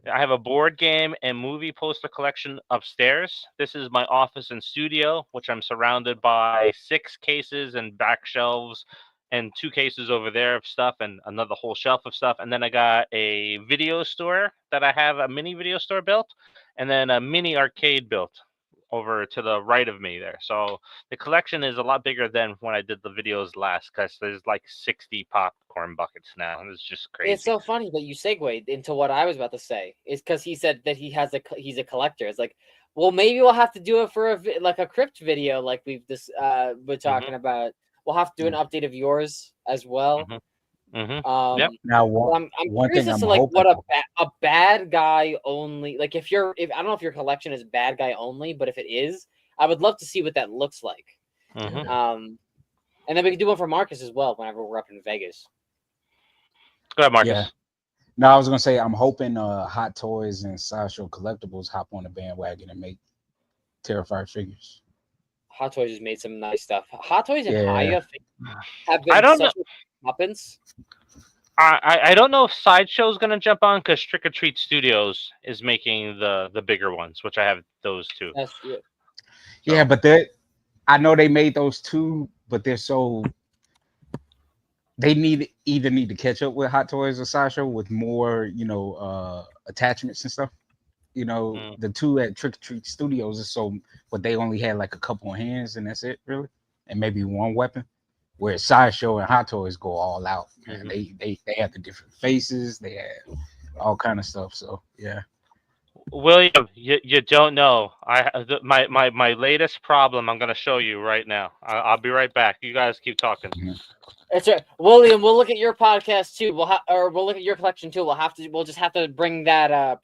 I have a board game and movie poster collection upstairs. This is my office and studio, which I'm surrounded by 6 cases and back shelves and 2 cases over there of stuff and another whole shelf of stuff. And then I got a video store that I have a mini video store built and then a mini arcade built over to the right of me there. So the collection is a lot bigger than when I did the videos last because there's like 60 popcorn buckets now. And it's just crazy. It's so funny that you segued into what I was about to say. It's because he said that he's a collector. It's like, well, maybe we'll have to do it for a crypt video like we've we're talking about. We'll have to do an update of yours as well. Yep. Now, I'm curious as to like what a bad guy only, like if I don't know if your collection is bad guy only, but if it is, I would love to see what that looks like. And then we can do one for Marcus as well whenever we're up in Vegas. Go ahead, Marcus. Yeah. No, I was gonna say I'm hoping Hot Toys and Sideshow Collectibles hop on the bandwagon and make Terrifier figures. Hot Toys has made some nice stuff. Hot Toys and Haya have been such weapons. I don't know if Sideshow's going to jump on because Trick or Treat Studios is making the bigger ones, which I have those too. Yeah, but I know they made those too, but they're so they either need to catch up with Hot Toys or Sideshow with more, attachments and stuff. The 2 at Trick or Treat Studios is but they only had like a couple of hands and that's it really, and maybe 1 weapon. Where Sideshow and Hot Toys go all out, man. They have the different faces, they have all kind of stuff. So yeah. William, you don't know. My latest problem. I'm gonna show you right now. I'll be right back. You guys keep talking. That's right, William. We'll look at your podcast too. We'll look at your collection too. We'll just have to bring that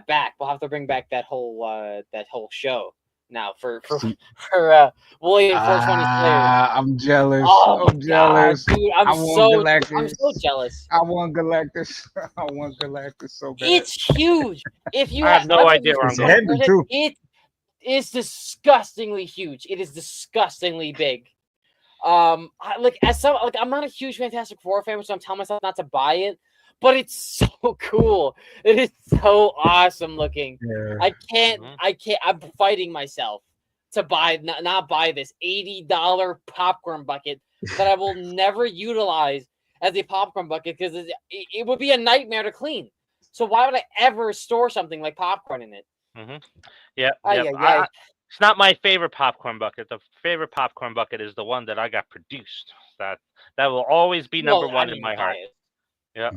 back. We'll have to bring back that whole show. Now for William 420 Slayer. I'm jealous. Oh, I'm jealous. God, dude, I'm so jealous. I want Galactus. I want Galactus so bad. It's huge. If you I have no idea where I'm going. It is disgustingly huge. It is disgustingly big. I'm not a huge Fantastic Four fan, so I'm telling myself not to buy it. But it's so cool. It is so awesome looking. Yeah. I can't. I'm fighting myself to not buy this $80 popcorn bucket that I will never utilize as a popcorn bucket because it would be a nightmare to clean. So why would I ever store something like popcorn in it? Yeah. It's not my favorite popcorn bucket. The favorite popcorn bucket is the one that I got produced. That will always be number one in my heart. Yeah.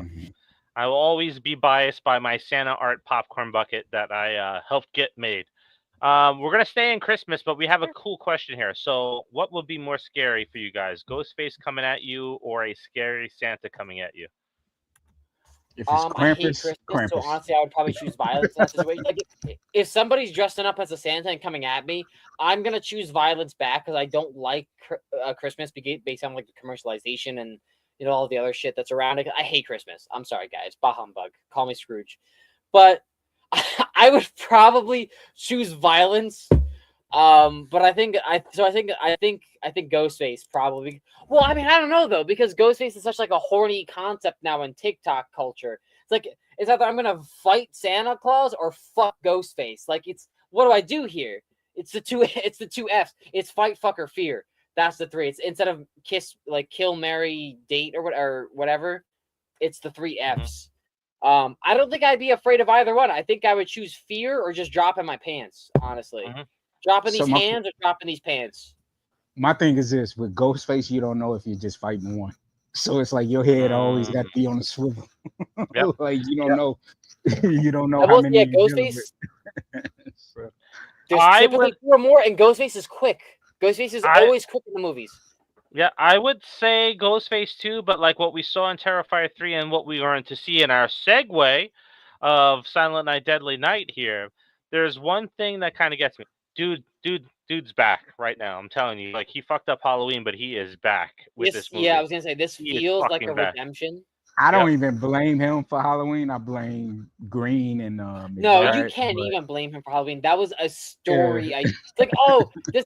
I will always be biased by my Santa Art popcorn bucket that I helped get made. We're going to stay in Christmas, but we have a cool question here. So what would be more scary for you guys? Ghostface coming at you or a scary Santa coming at you? If it's Krampus, I hate Christmas, so honestly, I would probably choose violence in that situation. Like, if somebody's dressing up as a Santa and coming at me, I'm gonna choose violence back because I don't like Christmas based on like the commercialization and all the other shit that's around it. I hate Christmas. I'm sorry, guys. Bah humbug. Call me Scrooge. But I would probably choose violence. But I think Ghostface probably. Well, I mean, I don't know though, because Ghostface is such like a horny concept now in TikTok culture. It's either I'm gonna fight Santa Claus or fuck Ghostface. Like, what do I do here? It's the two F's. It's fight, fuck, or fear. That's the three. It's instead of kill, marry, date, or whatever. It's the three F's. I don't think I'd be afraid of either one. I think I would choose fear or just drop in my pants. Honestly. Dropping these hands or dropping these pants? My thing is this: with Ghostface, you don't know if you're just fighting one. So it's like your head always got to be on a swivel. Like you don't know. You don't know how many. Yeah, Ghostface. There's typically 4 more, and Ghostface is quick. Ghostface is always quick in the movies. Yeah, I would say Ghostface too, but like what we saw in Terrifier 3 and what we are going to see in our segue of Silent Night, Deadly Night here, there's one thing that kind of gets me. Dude's back right now. I'm telling you, like he fucked up Halloween, but he is back with this movie. Yeah, I was gonna say this feels like a redemption. I don't even blame him for Halloween. I blame Green and no, you can't even blame him for Halloween. That was a story. Yeah.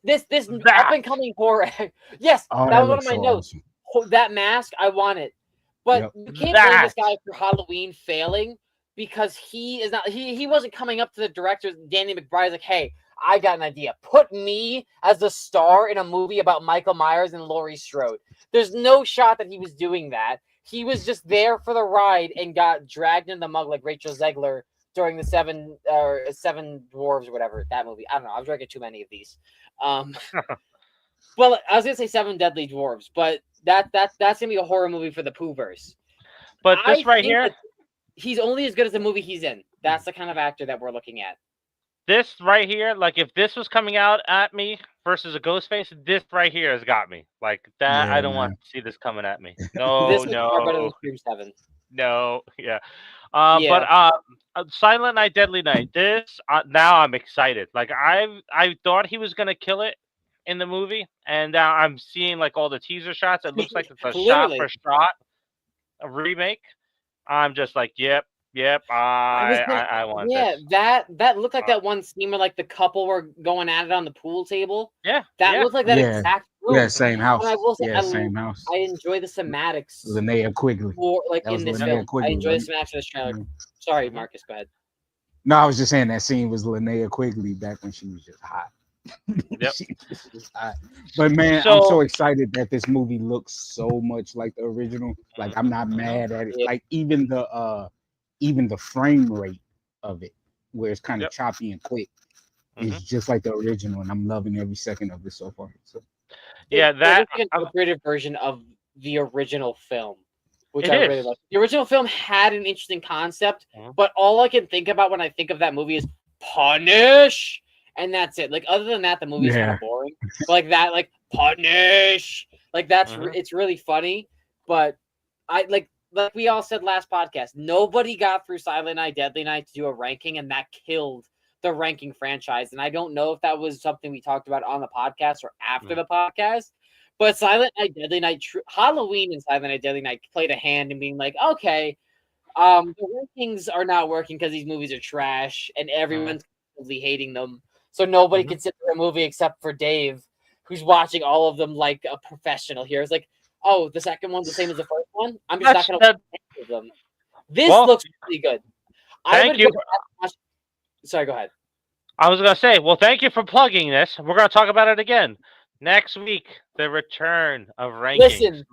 This up and coming horror. Yes, that was one of my notes. Awesome. That mask, I want it, but you can't blame this guy for Halloween failing because he is not. He wasn't coming up to the director Danny McBride like, hey, I got an idea. Put me as the star in a movie about Michael Myers and Laurie Strode. There's no shot that he was doing that. He was just there for the ride and got dragged in the mug like Rachel Zegler during the Seven Dwarves or whatever, that movie. I don't know. I was drinking too many of these. Well, I was gonna say Seven Deadly Dwarves, but that's gonna be a horror movie for the Poohverse. But this right here, he's only as good as the movie he's in. That's the kind of actor that we're looking at. This right here, like if this was coming out at me versus a Ghostface, this right here has got me. Like that, I don't want to see this coming at me. No, this is far better than Scream 7. No, yeah. But Silent Night, Deadly Night. This now I'm excited. Like I thought he was gonna kill it in the movie, and now I'm seeing like all the teaser shots. It looks like it's a shot for shot a remake. I'm just like, yep. I want this. That looked like that one scene where like the couple were going at it on the pool table. That looked like that exact room. Yeah, same house. And I will say, same house. I enjoy the cinematics. Linnea Quigley. In this film. I enjoy the cinematics of this trailer. Sorry, Marcus, go ahead. No, I was just saying that scene was Linnea Quigley back when she was just hot. Yep. But man, I'm so excited that this movie looks so much like the original. Like I'm not mad at it. Like even the frame rate of it, where it's kind of choppy and quick, is just like the original, and I'm loving every second of it so far. So, that's an upgraded version of the original film, which I really like. The original film had an interesting concept, but all I can think about when I think of that movie is punish, and that's it. Like other than that, the movie's kind of boring. But like that, like punish, like that's it's really funny, but I like we all said last podcast, nobody got through Silent Night, Deadly Night to do a ranking, and that killed the ranking franchise. And I don't know if that was something we talked about on the podcast or after the podcast, but Silent Night, Deadly Night, Halloween and Silent Night, Deadly Night played a hand in being like, okay, the rankings are not working because these movies are trash and everyone's hating them. So nobody can sit through a movie except for Dave, who's watching all of them like a professional here. It's like, oh, the second one's the same as the first one. I'm just not going to watch any of them. This looks really good. Thank you. Sorry, go ahead. I was going to say, well, thank you for plugging this. We're going to talk about it again. Next week, the return of rankings. Listen,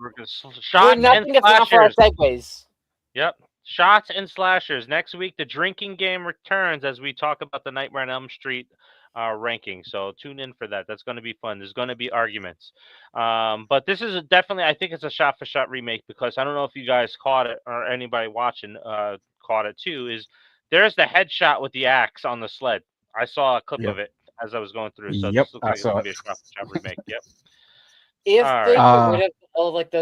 shots and slashers. Segues. Yep. Shots and slashers. Next week, the drinking game returns as we talk about the Nightmare on Elm Street ranking. So tune in for that. That's going to be fun. There's going to be arguments. But this is definitely, I think it's a shot-for-shot remake because I don't know if you guys caught it or anybody watching caught it too, is there's the headshot with the axe on the sled. I saw a clip of it as I was going through. So this looks like it's going to be a shot-for-shot remake. Yep. If they get rid of all like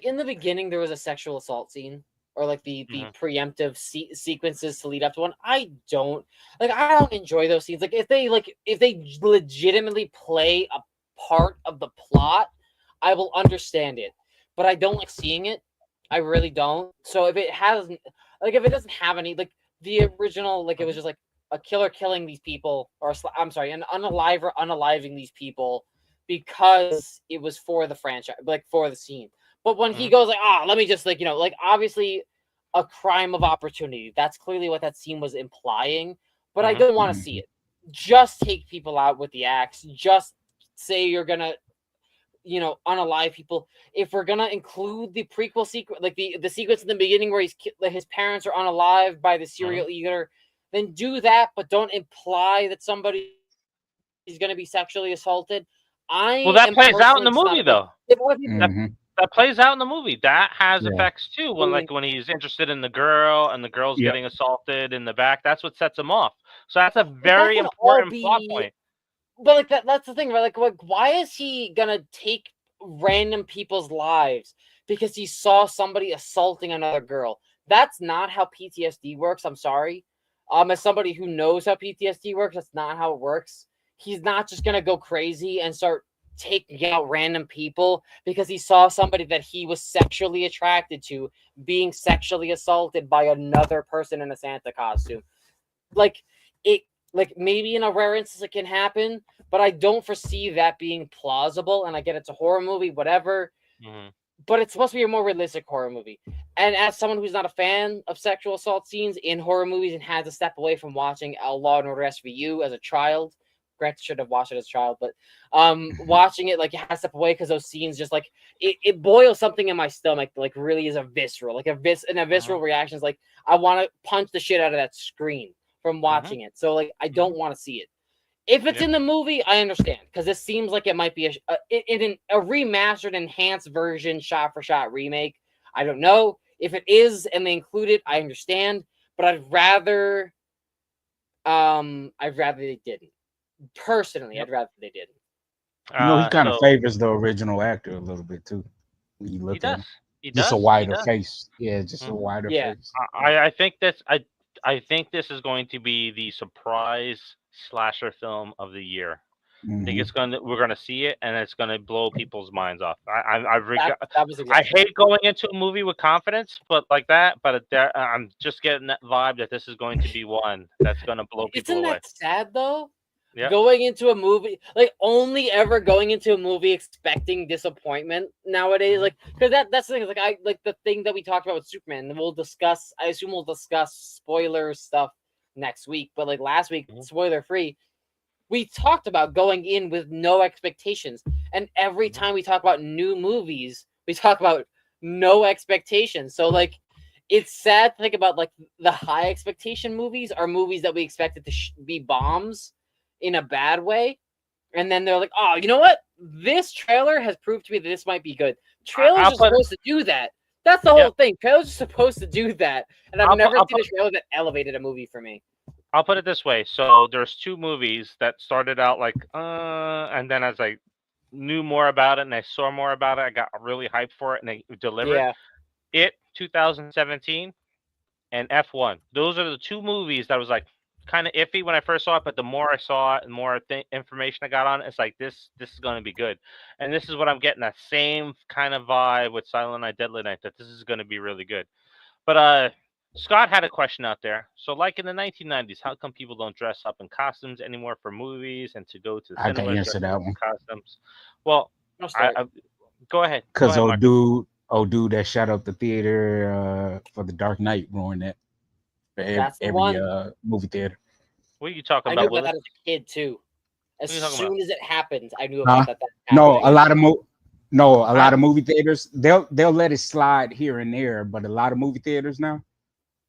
in the beginning there was a sexual assault scene or like the preemptive sequences to lead up to one. I don't enjoy those scenes. Like if they legitimately play a part of the plot, I will understand it. But I don't like seeing it. I really don't. So if it doesn't have any like the original, like it was just like a killer killing these people, or an unaliving these people because it was for the franchise, like for the scene. But when he goes like, let me just obviously a crime of opportunity. That's clearly what that scene was implying. But I don't want to see it. Just take people out with the axe. Just say you're gonna, unalive people. If we're gonna include the prequel sequence, like the sequence in the beginning where his parents are unalived by the serial eater, then do that, but don't imply that somebody is going to be sexually assaulted. That plays out in the movie, though. That plays out in the movie. That has effects too. When he's interested in the girl and the girl's getting assaulted in the back, that's what sets him off. So that's a very important plot point. But that's the thing, right? Like, why is he gonna take random people's lives because he saw somebody assaulting another girl? That's not how PTSD works. I'm sorry. As somebody who knows how PTSD works, that's not how it works. He's not just going to go crazy and start taking out random people because he saw somebody that he was sexually attracted to being sexually assaulted by another person in a Santa costume. Maybe in a rare instance it can happen, but I don't foresee that being plausible. And I get it's a horror movie, whatever. But it's supposed to be a more realistic horror movie. And as someone who's not a fan of sexual assault scenes in horror movies and had to step away from watching Law and Order SVU as a child, granted, should have watched it as a child, but watching it, like, you had to step away because those scenes just, like, it boils something in my stomach, like, really is a visceral, visceral reaction is like, I want to punch the shit out of that screen from watching it. So, like, I don't want to see it. If it's in the movie, I understand, because this seems like it might be a remastered, enhanced version, shot-for-shot remake. I don't know. If it is and they include it, I understand. But I'd rather they didn't. Personally, I'd rather they didn't. He kind of favors the original actor a little bit too. When you look at him. Just a wider face. Yeah, just a wider face. I think this is going to be the surprise slasher film of the year. I think we're gonna see it, and it's gonna blow people's minds off. I hate going into a movie with confidence, but I'm just getting that vibe that this is going to be one that's gonna blow people away. Isn't that sad though? Yep. Going into a movie, only ever going into a movie expecting disappointment nowadays, because that's the thing. The thing that we talked about with Superman, and I assume we'll discuss spoiler stuff next week. But last week, spoiler free, we talked about going in with no expectations, and every time we talk about new movies, we talk about no expectations. So it's sad to think about the high expectation movies are movies that we expected to be bombs in a bad way, and then they're like, oh, you know what, this trailer has proved to me that this might be good. Trailers are supposed to do that. That's the whole thing. Trailers are supposed to do that, and I've never seen a trailer that elevated a movie for me. I'll put it this way. So there's two movies that started out and then as I knew more about it and I saw more about it, I got really hyped for it and they delivered. It 2017 and F1. Those are the two movies that was kind of iffy when I first saw it, but the more I saw it and more information I got on it, it's like this is going to be good. And this is what I'm getting, that same kind of vibe with Silent Night, Deadly Night, that this is going to be really good. But Scott had a question out there. So, like in the 1990s, how come people don't dress up in costumes anymore for movies and to go to the I can cinemas answer dressed that up in one. costumes? Well, I'll start. go ahead. Go Because ahead, Mark. old dude that shut up the theater for the Dark Knight ruined that for That's the every one. movie theater. What are you talking I knew about, about Willis? that as a kid too. As What are you talking soon about? as it happened, I knew Huh? about that. No, Happening. a lot of a lot I- of movie theaters they'll let it slide here and there, but a lot of movie theaters now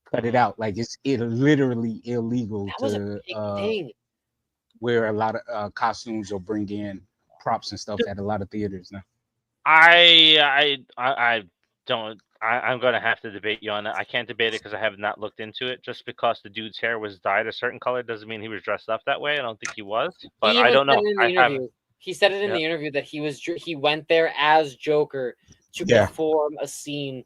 cut it out. Like it's literally illegal That was a to big thing. wear a lot of costumes or bring in props and stuff at a lot of theaters now. I don't. I'm going to have to debate you on that. I can't debate it because I have not looked into it. Just because the dude's hair was dyed a certain color doesn't mean he was dressed up that way. I don't think he was, but He I even don't said know. it in the I haven't. interview. He said it in Yeah. the interview that he went there as Joker to Yeah. perform a scene.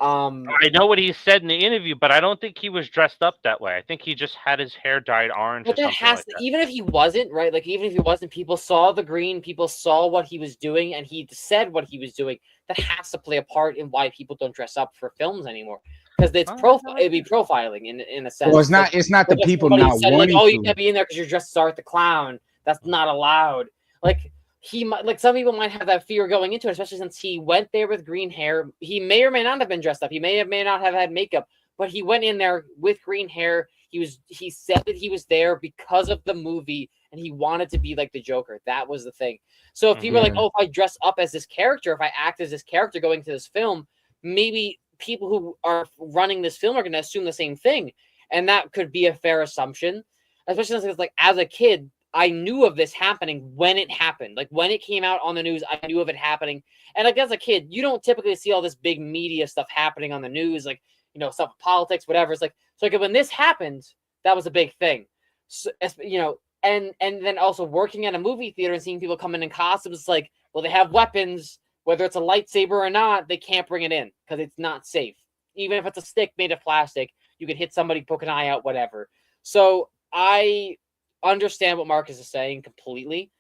I know what he said in the interview, but I don't think he was dressed up that way. I think he just had his hair dyed orange But or that something has like to, that. even if he wasn't, right? Like even if he wasn't, people saw the green, people saw what he was doing, and he said what he was doing. That has to play a part in why people don't dress up for films anymore. Because it's it'd be profiling in a sense. Well, it's not the like if people somebody not said, like, wanting oh, you to. can't be in there because you're dressed as Art the Clown. That's not allowed. Like he might, like some people might have that fear going into it, especially since he went there with green hair. He may or may not have been dressed up. He may not have had makeup, but he went in there with green hair. He said that he was there because of the movie and he wanted to be like the Joker. That was the thing. So if people are like, oh, if I dress up as this character, if I act as this character going to this film, maybe people who are running this film are going to assume the same thing. And that could be a fair assumption, especially since it's like as a kid, I knew of this happening when it happened. Like when it came out on the news, I knew of it happening. And like as a kid, you don't typically see all this big media stuff happening on the news, like, you know, stuff politics, whatever. It's like, so like when this happened, that was a big thing. So, you know, and then also working at a movie theater and seeing people come in costumes, it's like, well, they have weapons, whether it's a lightsaber or not, they can't bring it in because it's not safe. Even if it's a stick made of plastic, you can hit somebody, poke an eye out, whatever. So I understand what Marcus is saying completely,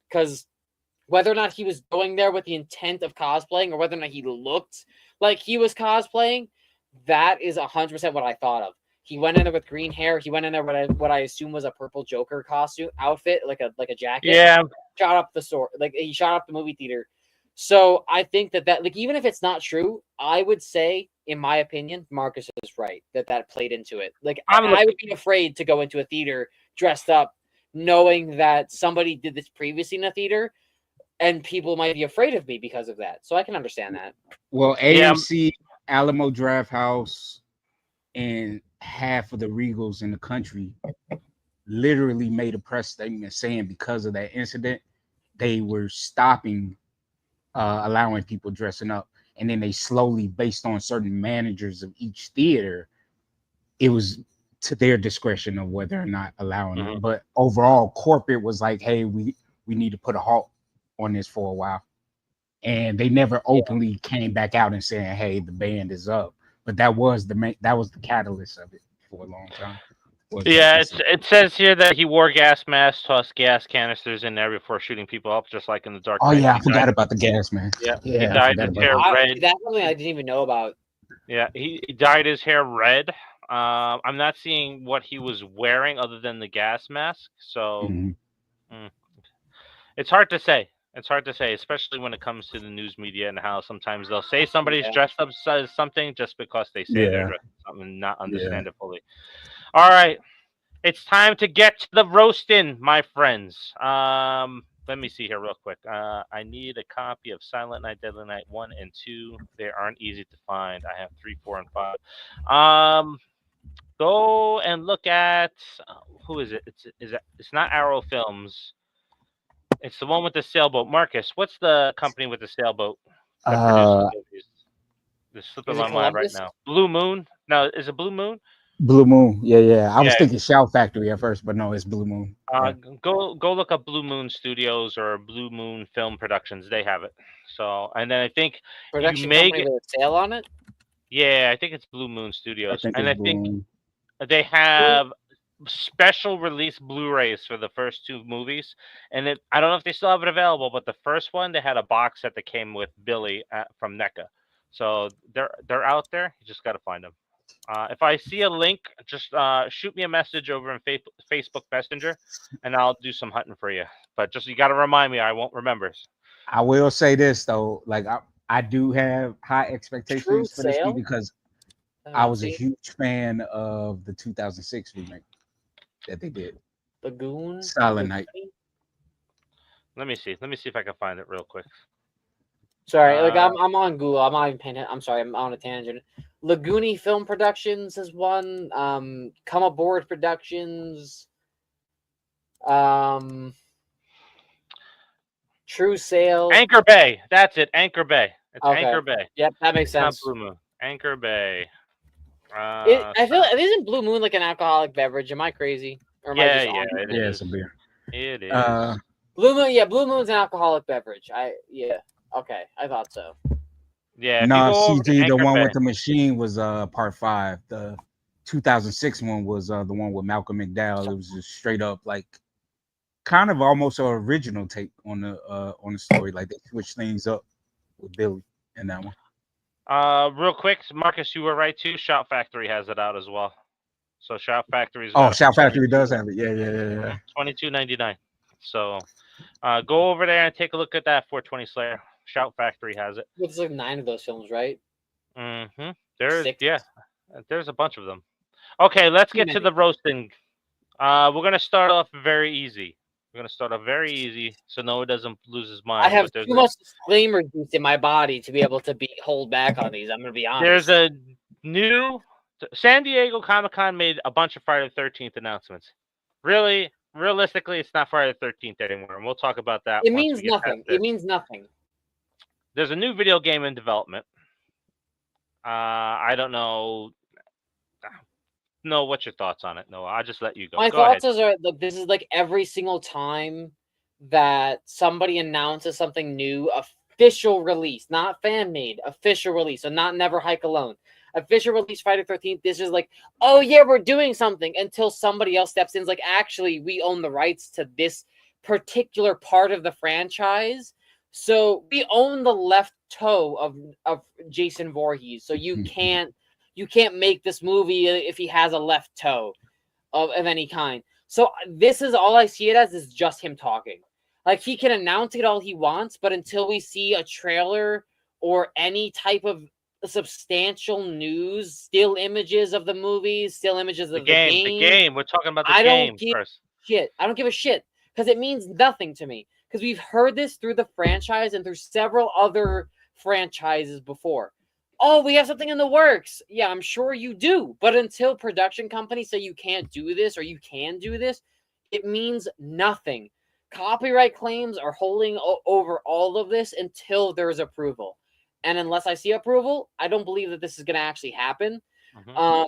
because whether or not he was going there with the intent of cosplaying or whether or not he looked like he was cosplaying, that is 100% what I thought of. He went in there with green hair. He went in there with what I assume was a purple Joker costume outfit, like a jacket. Yeah. Shot up the store, like he shot up the movie theater. So I think that like even if it's not true, I would say, in my opinion, Marcus is right that played into it. Like I would be afraid to go into a theater dressed up, knowing that somebody did this previously in a theater, and people might be afraid of me because of that. So I can understand that. Well, AMC, Alamo Drafthouse, and half of the Regals in the country literally made a press statement saying because of that incident, they were stopping allowing people dressing up. And then they slowly, based on certain managers of each theater, it was to their discretion of whether or not allowing it. But overall, corporate was like, hey, we need to put a halt on this for a while. And they never openly came back out and saying, hey, the band is up. But that was the catalyst of it for a long time. Yeah, it says here that he wore gas masks, tossed gas canisters in there before shooting people up, just like in the Dark Knight. Oh yeah, I forgot about the gas mask. Yeah, he dyed his hair red. That's something I didn't even know about. Yeah, he dyed his hair red. I'm not seeing what he was wearing other than the gas mask, so it's hard to say. It's hard to say, especially when it comes to the news media and how sometimes they'll say somebody's dressed up as something just because they say they're dressed up something, not understand it fully. All right. It's time to get to the roasting, my friends. Let me see here real quick. I need a copy of Silent Night, Deadly Night 1 and 2. They aren't easy to find. I have 3, 4, and 5. Go and look at who is it? It's not Arrow Films. It's the one with the sailboat. Marcus, what's the company with the sailboat that produces movies? It's slipping my mind right now. Blue Moon? No, is it Blue Moon? Blue Moon. Yeah. I was thinking Shout Factory at first, but no, it's Blue Moon. Go look up Blue Moon Studios or Blue Moon Film Productions. They have it. So, and then I think production company with a sale on it. Yeah, I think it's Blue Moon Studios, and I think Moon. they have special release Blu-rays for the first 2 movies. And I don't know if they still have it available, but the first one they had a box set that came with Billy from NECA. So they're out there. You just got to find them. If I see a link, just shoot me a message over in Facebook Messenger, and I'll do some hunting for you. But just you got to remind me, I won't remember. I will say this though, like I do have high True expectations for this Sale? movie because I was a huge fan of the 2006 remake that they did. Lagoon. Silent Night. Let me see. Let me see if I can find it real quick. Sorry, like I'm on Google. I'm not even paying it. I'm sorry, I'm on a tangent. Lagooni Film Productions is one. Come Aboard Productions. True Sale. Anchor Bay. That's it. Anchor Bay. It's Okay. Anchor Bay. Yep, that makes sense. Not Blue Moon. Anchor Bay. I feel isn't Blue Moon like an alcoholic beverage? Am I crazy? Or am I just on it? It is. It's a beer. It is. Blue Moon, yeah, Blue Moon's an alcoholic beverage. Okay, I thought so. Yeah. No, CG, the one with the machine was part 5. The 2006 one was the one with Malcolm McDowell. It was just straight up like kind of almost an original take on the story. Like they switched things up with Billy in that one. Real quick, Marcus, you were right too. Shout Factory has it out as well. So Shout Factory's Shout Factory does have it. Yeah. $22.99. So go over there and take a look at that 420 Slayer. Shout Factory has it. There's like 9 of those films, right? Mm-hmm. There's 6? there's a bunch of them. Okay, let's get to the roasting. We're gonna start off very easy. So Noah doesn't lose his mind. I have too much disclaimer juice in my body to be able to hold back on these. I'm gonna be honest. There's a new San Diego Comic-Con made a bunch of Friday the 13th announcements. Realistically, it's not Friday the 13th anymore, and we'll talk about that. It means nothing. It means nothing. There's a new video game in development. I don't know. No, what's your thoughts on it? No, I'll just let you go. My thoughts are like this is like every single time that somebody announces something new, official release, not fan made, official release. So not Never Hike Alone. Official release Friday the 13th. This is like, oh yeah, we're doing something until somebody else steps in. It's like, actually, we own the rights to this particular part of the franchise. So we own the left toe of Jason Voorhees. So you can't make this movie if he has a left toe of any kind. So this is all I see it as is just him talking. Like he can announce it all he wants, but until we see a trailer or any type of substantial news, still images of the movies, still images of the game. The game. We're talking about the game first. I don't give a shit because it means nothing to me. Because we've heard this through the franchise and through several other franchises before. Oh, we have something in the works. Yeah, I'm sure you do. But until production companies say you can't do this or you can do this, it means nothing. Copyright claims are holding over all of this until there is approval. And unless I see approval, I don't believe that this is going to actually happen. Mm-hmm.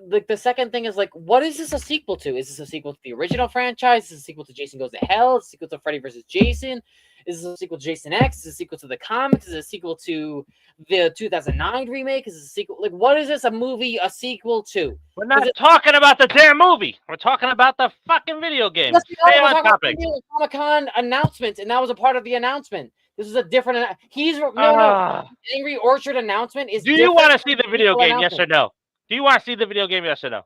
Like the second thing is like, what is this a sequel to? Is this a sequel to the original franchise? Is this a sequel to Jason Goes to Hell? Is this a sequel to Freddy vs. Jason? Is this a sequel to Jason X? Is this a sequel to the comics? Is it a sequel to the 2009 remake? Is this a sequel? Like, what is this a sequel to? We're not talking about the damn movie. We're talking about the fucking video game. Stay on topic. Comic-Con announcement, and that was a part of the announcement. This is a different. Angry Orchard announcement is. Do you want to see the video game? Yes or no? Do you want to see the video game? Yes or no?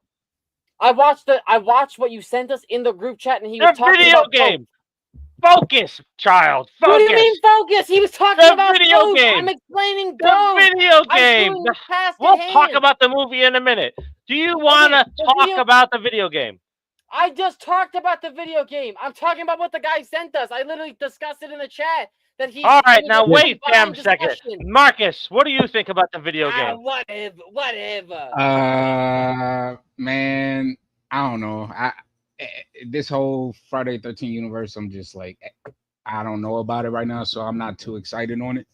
I watched what you sent us in the group chat, and he was talking video about game. Focus, child. Focus. What do you mean focus? He was talking about video game. I'm explaining the video game. We'll talk about the movie in a minute. Do you want to talk about the video game? I just talked about the video game. I'm talking about what the guy sent us. I literally discussed it in the chat. All right, now wait damn second. Marcus, what do you think about the video game? Whatever. Man, I don't know. This whole Friday 13 universe, I'm just like, I don't know about it right now, so I'm not too excited on it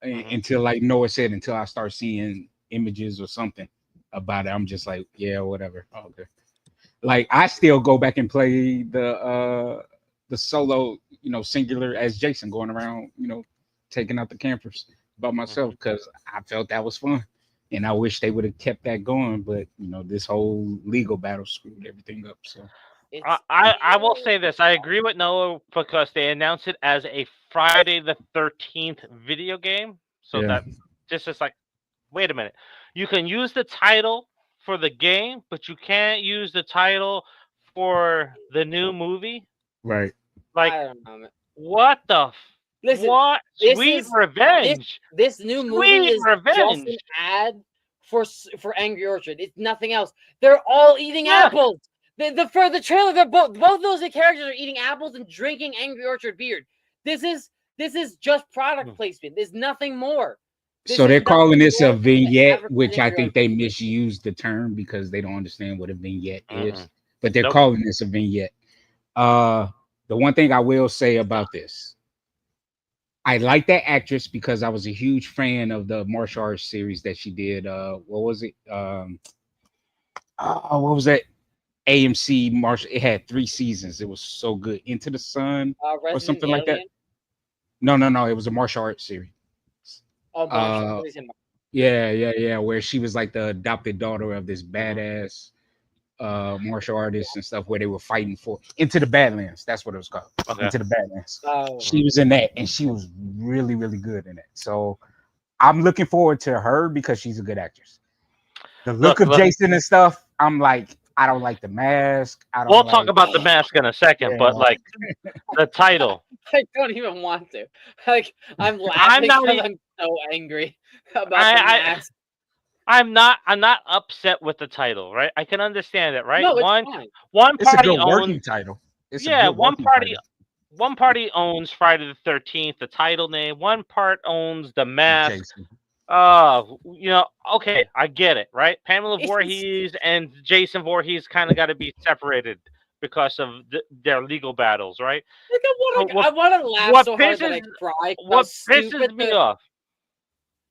until, like Noah said, until I start seeing images or something about it. I'm just like, yeah, whatever. Okay. Like I still go back and play the solo, singular as Jason going around, taking out the campers by myself because I felt that was fun. And I wish they would have kept that going, but this whole legal battle screwed everything up. So I will say this. I agree with Noah because they announced it as a Friday the 13th video game. So that this is like wait a minute. You can use the title for the game, but you can't use the title for the new movie. Right. Like, I don't know, man. what the? Listen, What? Sweet revenge. This new movie Sweet is revenge. just an ad for Angry Orchard. It's nothing else. They're all eating Yeah. apples. For the trailer, they're both those characters are eating apples and drinking Angry Orchard beer. This is just product placement. There's nothing more. So they're calling this a vignette, which I think they misused the term because they don't understand what a vignette is. But they're calling this a vignette. The one thing I will say about this, I like that actress because I was a huge fan of the martial arts series that she did. What was it? What was that? AMC martial. It had 3 seasons. It was so good. Into the Sun or something like that. No. It was a martial arts series. Oh, yeah. Where she was like the adopted daughter of this badass martial artists and stuff, where they were fighting for Into the Badlands. That's what it was called. Into the Badlands. She was in that, and she was really, really good in it. So I'm looking forward to her because she's a good actress. The look of Jason and stuff, I'm like, I don't like the mask. We'll talk about the mask in a second, but like the title. I don't even want to. Like, I'm laughing because I'm so angry about the mask. I'm not upset with the title, right? I can understand it, right? No, it's fine. One it's party a good owns working title. One party owns Friday the 13th, the title name. One part owns the mask. Jason. Okay, I get it, right? Pamela Voorhees and Jason Voorhees kind of got to be separated because of their legal battles, right? I want to laugh so hard that I cry. What pisses me off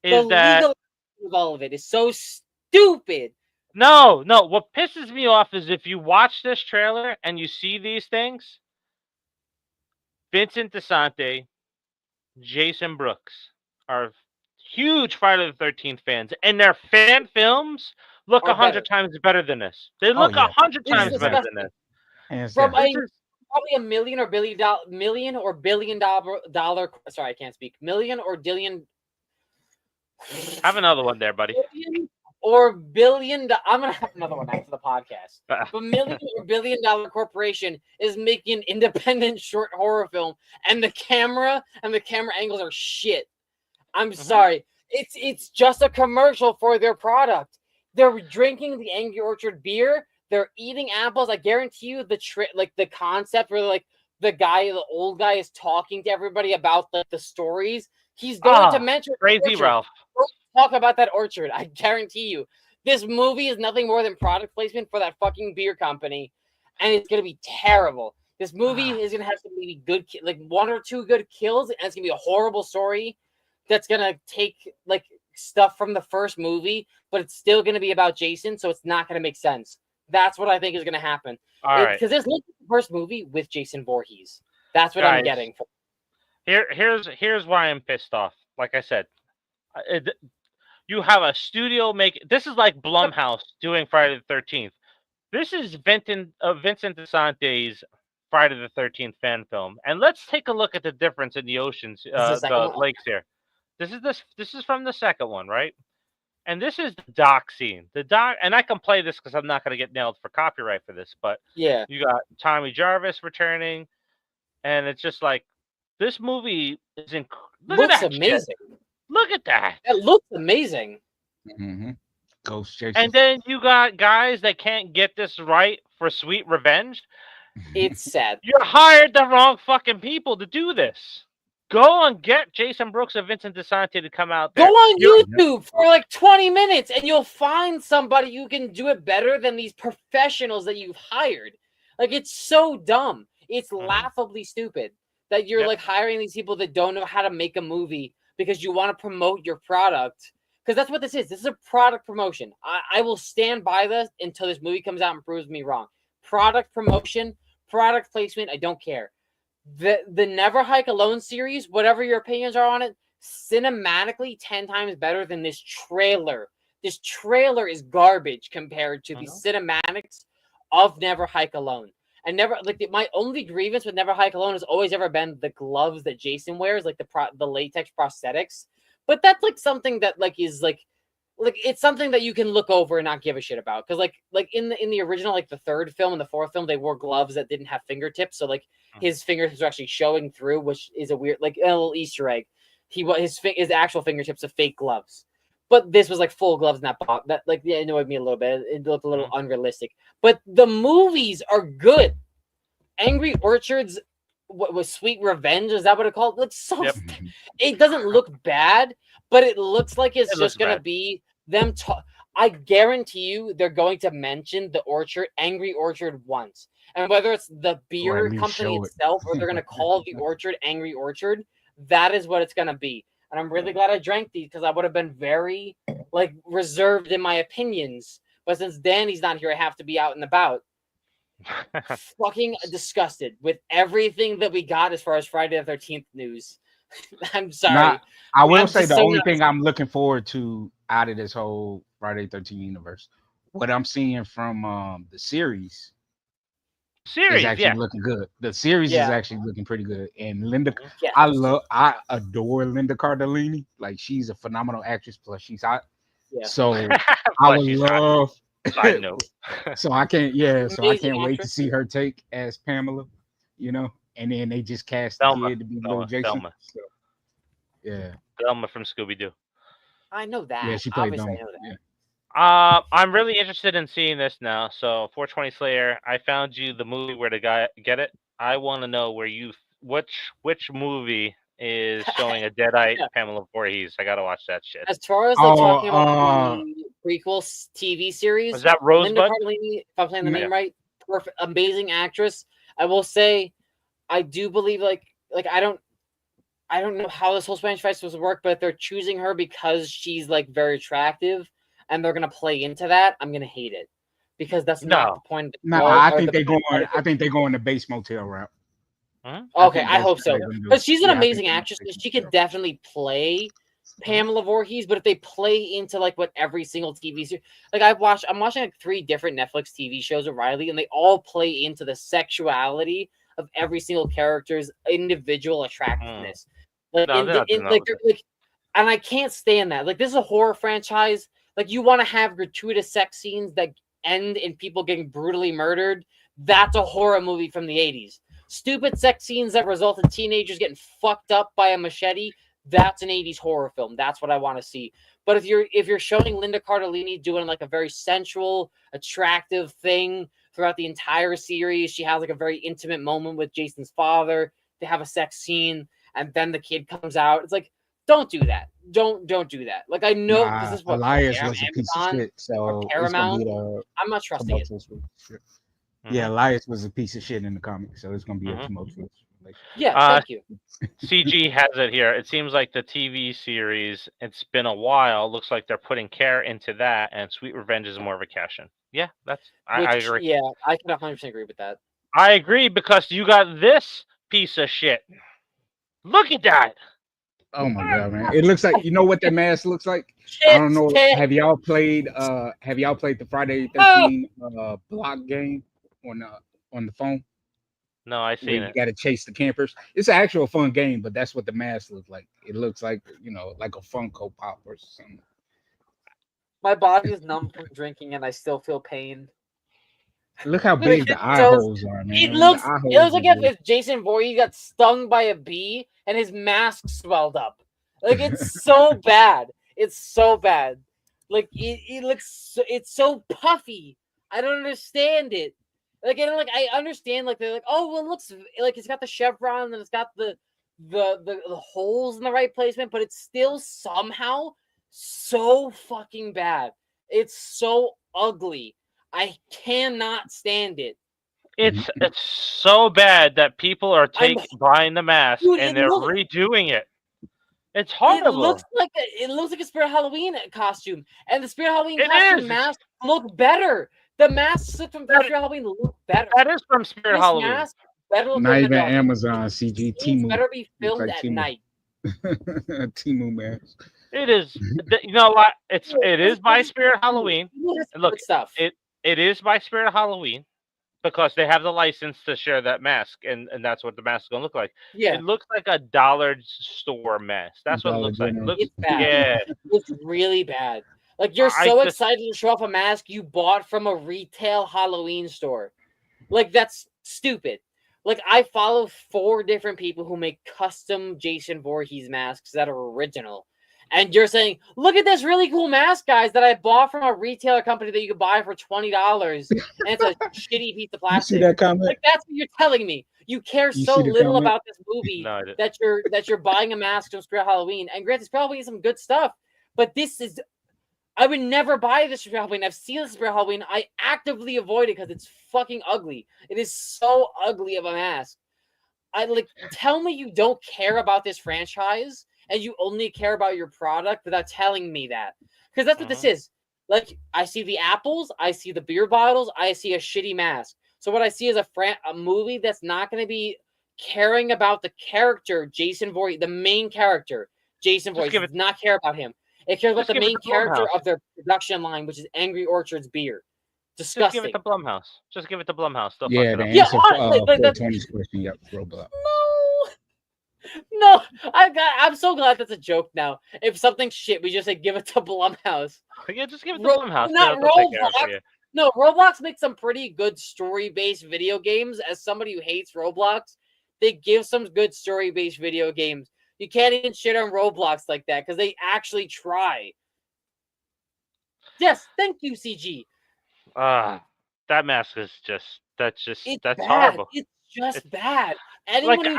is that the legal of all of it is so stupid. No. What pisses me off is if you watch this trailer and you see these things, Vincent DeSante, Jason Brooks are huge Friday the 13th fans, and their fan films look 100 times better than this. They look 100 times better than this. From probably $1 million or billion dollar. Sorry, I can't speak. Million or dillion. Have another one there, buddy. Or billion. I'm gonna have another one after the podcast. But $1 million or $1 billion corporation is making an independent short horror film, and the camera angles are shit. I'm sorry. It's just a commercial for their product. They're drinking the Angry Orchard beer. They're eating apples. I guarantee you the concept where like the old guy is talking to everybody about the stories. He's going to mention Crazy Ralph. Talk about that orchard. I guarantee you. This movie is nothing more than product placement for that fucking beer company, and it's gonna be terrible. This movie is gonna have some maybe good, like 1 or 2 good kills, and it's gonna be a horrible story that's gonna take like stuff from the first movie, but it's still gonna be about Jason, so it's not gonna make sense. That's what I think is gonna happen. All right, because this looks like the first movie with Jason Voorhees. That's what I'm getting. Here's why I'm pissed off. Like I said, you have a studio this is like Blumhouse doing Friday the 13th. This is Vincent DeSante's Friday the 13th fan film, and let's take a look at the difference in the oceans, the lakes here. This is from the second one, right? And this is the dock scene. And I can play this because I'm not going to get nailed for copyright for this, but yeah, you got Tommy Jarvis returning, and it's just like this movie is looks amazing. Shit. Look at that. It looks amazing. Mm-hmm. Ghost Jason. And then you got guys that can't get this right for Sweet Revenge. It's sad. You hired the wrong fucking people to do this. Go and get Jason Brooks and Vincent DeSante to come out there. Go on YouTube for like 20 minutes and you'll find somebody who can do it better than these professionals that you've hired. Like, it's so dumb. It's laughably stupid that you're like hiring these people that don't know how to make a movie because you want to promote your product. Because that's what this is. This is a product promotion. I will stand by this until this movie comes out and proves me wrong. Product promotion, product placement, I don't care. The Never Hike Alone series, whatever your opinions are on it, cinematically 10 times better than this trailer. This trailer is garbage compared to the cinematics of Never Hike Alone. And my only grievance with Never Hike Alone has always ever been the gloves that Jason wears, like the latex prosthetics. But that's like something that like is like like it's something that you can look over and not give a shit about. Because like in the original, like the third film and the fourth film, they wore gloves that didn't have fingertips, so like his fingertips were actually showing through, which is a weird, like a little Easter egg. His actual fingertips are fake gloves, but this was like full gloves, and that like yeah, it annoyed me a little bit. It looked a little unrealistic, but the movies are good. Angry Orchards, what was Sweet Revenge? Is that what it called? It looks so. It doesn't look bad, but it looks like it's just gonna be them. I guarantee you, they're going to mention the Angry Orchard once, and whether it's the beer company itself or they're gonna call the orchard Angry Orchard, that is what it's gonna be. And I'm really glad I drank these because I would have been very like reserved in my opinions. But since Danny's not here, I have to be out and about. Fucking disgusted with everything that we got as far as Friday the 13th news. I'm sorry. I will say the only thing I'm looking forward to out of this whole Friday 13th universe, what I'm seeing from the series is actually looking good. The series is actually looking pretty good. And Linda, I adore Linda Cardellini. Like she's a phenomenal actress. Plus she's hot. Yeah. So I would love. I know. So I can't. Yeah. So I can't wait to see her take as Pamela. You know. And then they just cast the kid to be little Jason. So, yeah. Thelma from Scooby Doo. I know that. Yeah, she played Thelma. I know that. Yeah. I'm really interested in seeing this now. So 420 Slayer, I found you the movie where to get it. I want to know which movie is showing a dead-eyed Pamela Voorhees. I gotta watch that shit. As far as talking about the prequel TV series, is that Rosebud? Linda Cardellini, if I'm saying the name right, perfect, amazing actress. I will say, I do believe like I don't know how this whole Spanish fight supposed to work, but if they're choosing her because she's like very attractive and they're gonna play into that, I'm gonna hate it because that's not the point. No, I think they're going the base motel route. Okay, I hope so. Because she's an amazing actress. She could definitely play Pamela Voorhees, but if they play into like what every single TV series, like I'm watching like 3 different Netflix TV shows with Riley, and they all play into the sexuality of every single character's individual attractiveness. And I can't stand that. Like this is a horror franchise. Like you want to have gratuitous sex scenes that end in people getting brutally murdered. That's a horror movie from the 80s. Stupid sex scenes that result in teenagers getting fucked up by a machete. That's an 80s horror film. That's what I want to see. But if you're showing Linda Cardellini doing like a very sensual, attractive thing throughout the entire series, she has like a very intimate moment with Jason's father. They have a sex scene, and then the kid comes out. It's like, don't do that. Don't do that. Like I know this is what Elias was a piece of shit. So Paramount. I'm not trusting it. Yeah, Elias was a piece of shit in the comics, so it's gonna be a tumultuous. Yeah, thank you. CG has it here. It seems like the TV series, it's been a while. Looks like they're putting care into that, and Sweet Revenge is more of a cash-in. Yeah, I agree. Yeah, I can 100% agree with that. I agree because you got this piece of shit. Look at that. Oh my god, man! It looks like, you know what that mask looks like? I don't know. Have y'all played the Friday 13 block game on the phone? No, I seen it. You got to chase the campers. It's an actual fun game, but that's what the mask looks like. It looks like, like a Funko Pop or something. My body is numb from drinking, and I still feel pain. Look how big the eye holes are, man. It looks like if Jason Voorhees got stung by a bee and his mask swelled up. Like it's so bad. It's so bad. Like it looks. It's so puffy. I don't understand it. Like, and like I understand, like they're like, oh well, it looks like it's got the chevron and it's got the holes in the right placement, but it's still somehow so fucking bad. It's so ugly. I cannot stand it. It's so bad that people are buying the mask and they're redoing it. It's horrible. It looks like a Spirit Halloween costume, and the Spirit Halloween costume masks look better. The masks from Spirit Halloween look better. That is from Spirit Halloween. Not even Amazon CG. Timu. Better be filmed at night. Timu mask. It is. You know what? It is by Spirit Halloween. Look, it is by Spirit Halloween because they have the license to share that mask, and that's what the mask is gonna look like. Yeah, it looks like a dollar store mask. That's what it looks like. It's bad. Yeah, it's really bad. Like, you're so excited to show off a mask you bought from a retail Halloween store. Like, that's stupid. Like, I follow 4 different people who make custom Jason Voorhees masks that are original. And you're saying, look at this really cool mask, guys, that I bought from a retailer company that you could buy for $20. And it's a shitty piece of plastic. You see that comment? Like, that's what you're telling me. You care so little about this movie that you're buying a mask from Spirit Halloween. And granted, it's probably some good stuff. But this is... I would never buy this Spirit Halloween. I've seen this Spirit Halloween. I actively avoid it because it's fucking ugly. It is so ugly of a mask. Tell me you don't care about this franchise and you only care about your product without telling me that. Because that's what this is. Like, I see the apples, I see the beer bottles, I see a shitty mask. So what I see is a movie that's not going to be caring about the character, Jason Voorhees, the main character, Jason Voorhees. Does not care about him. It cares about the main character of their production line, which is Angry Orchard's beer. Disgusting. Just give it to Blumhouse. Just give it to Blumhouse. Yeah, the answer for 420's question. Yep, Roblox. No, I'm so glad that's a joke now. If something's shit, we just say give it to Blumhouse. Yeah, just give it to Blumhouse. Not Roblox. No, Roblox makes some pretty good story-based video games. As somebody who hates Roblox, they give some good story-based video games. You can't even shit on Roblox like that because they actually try. Yes, thank you, CG. That mask is that's bad. horrible. It's just bad. Anyone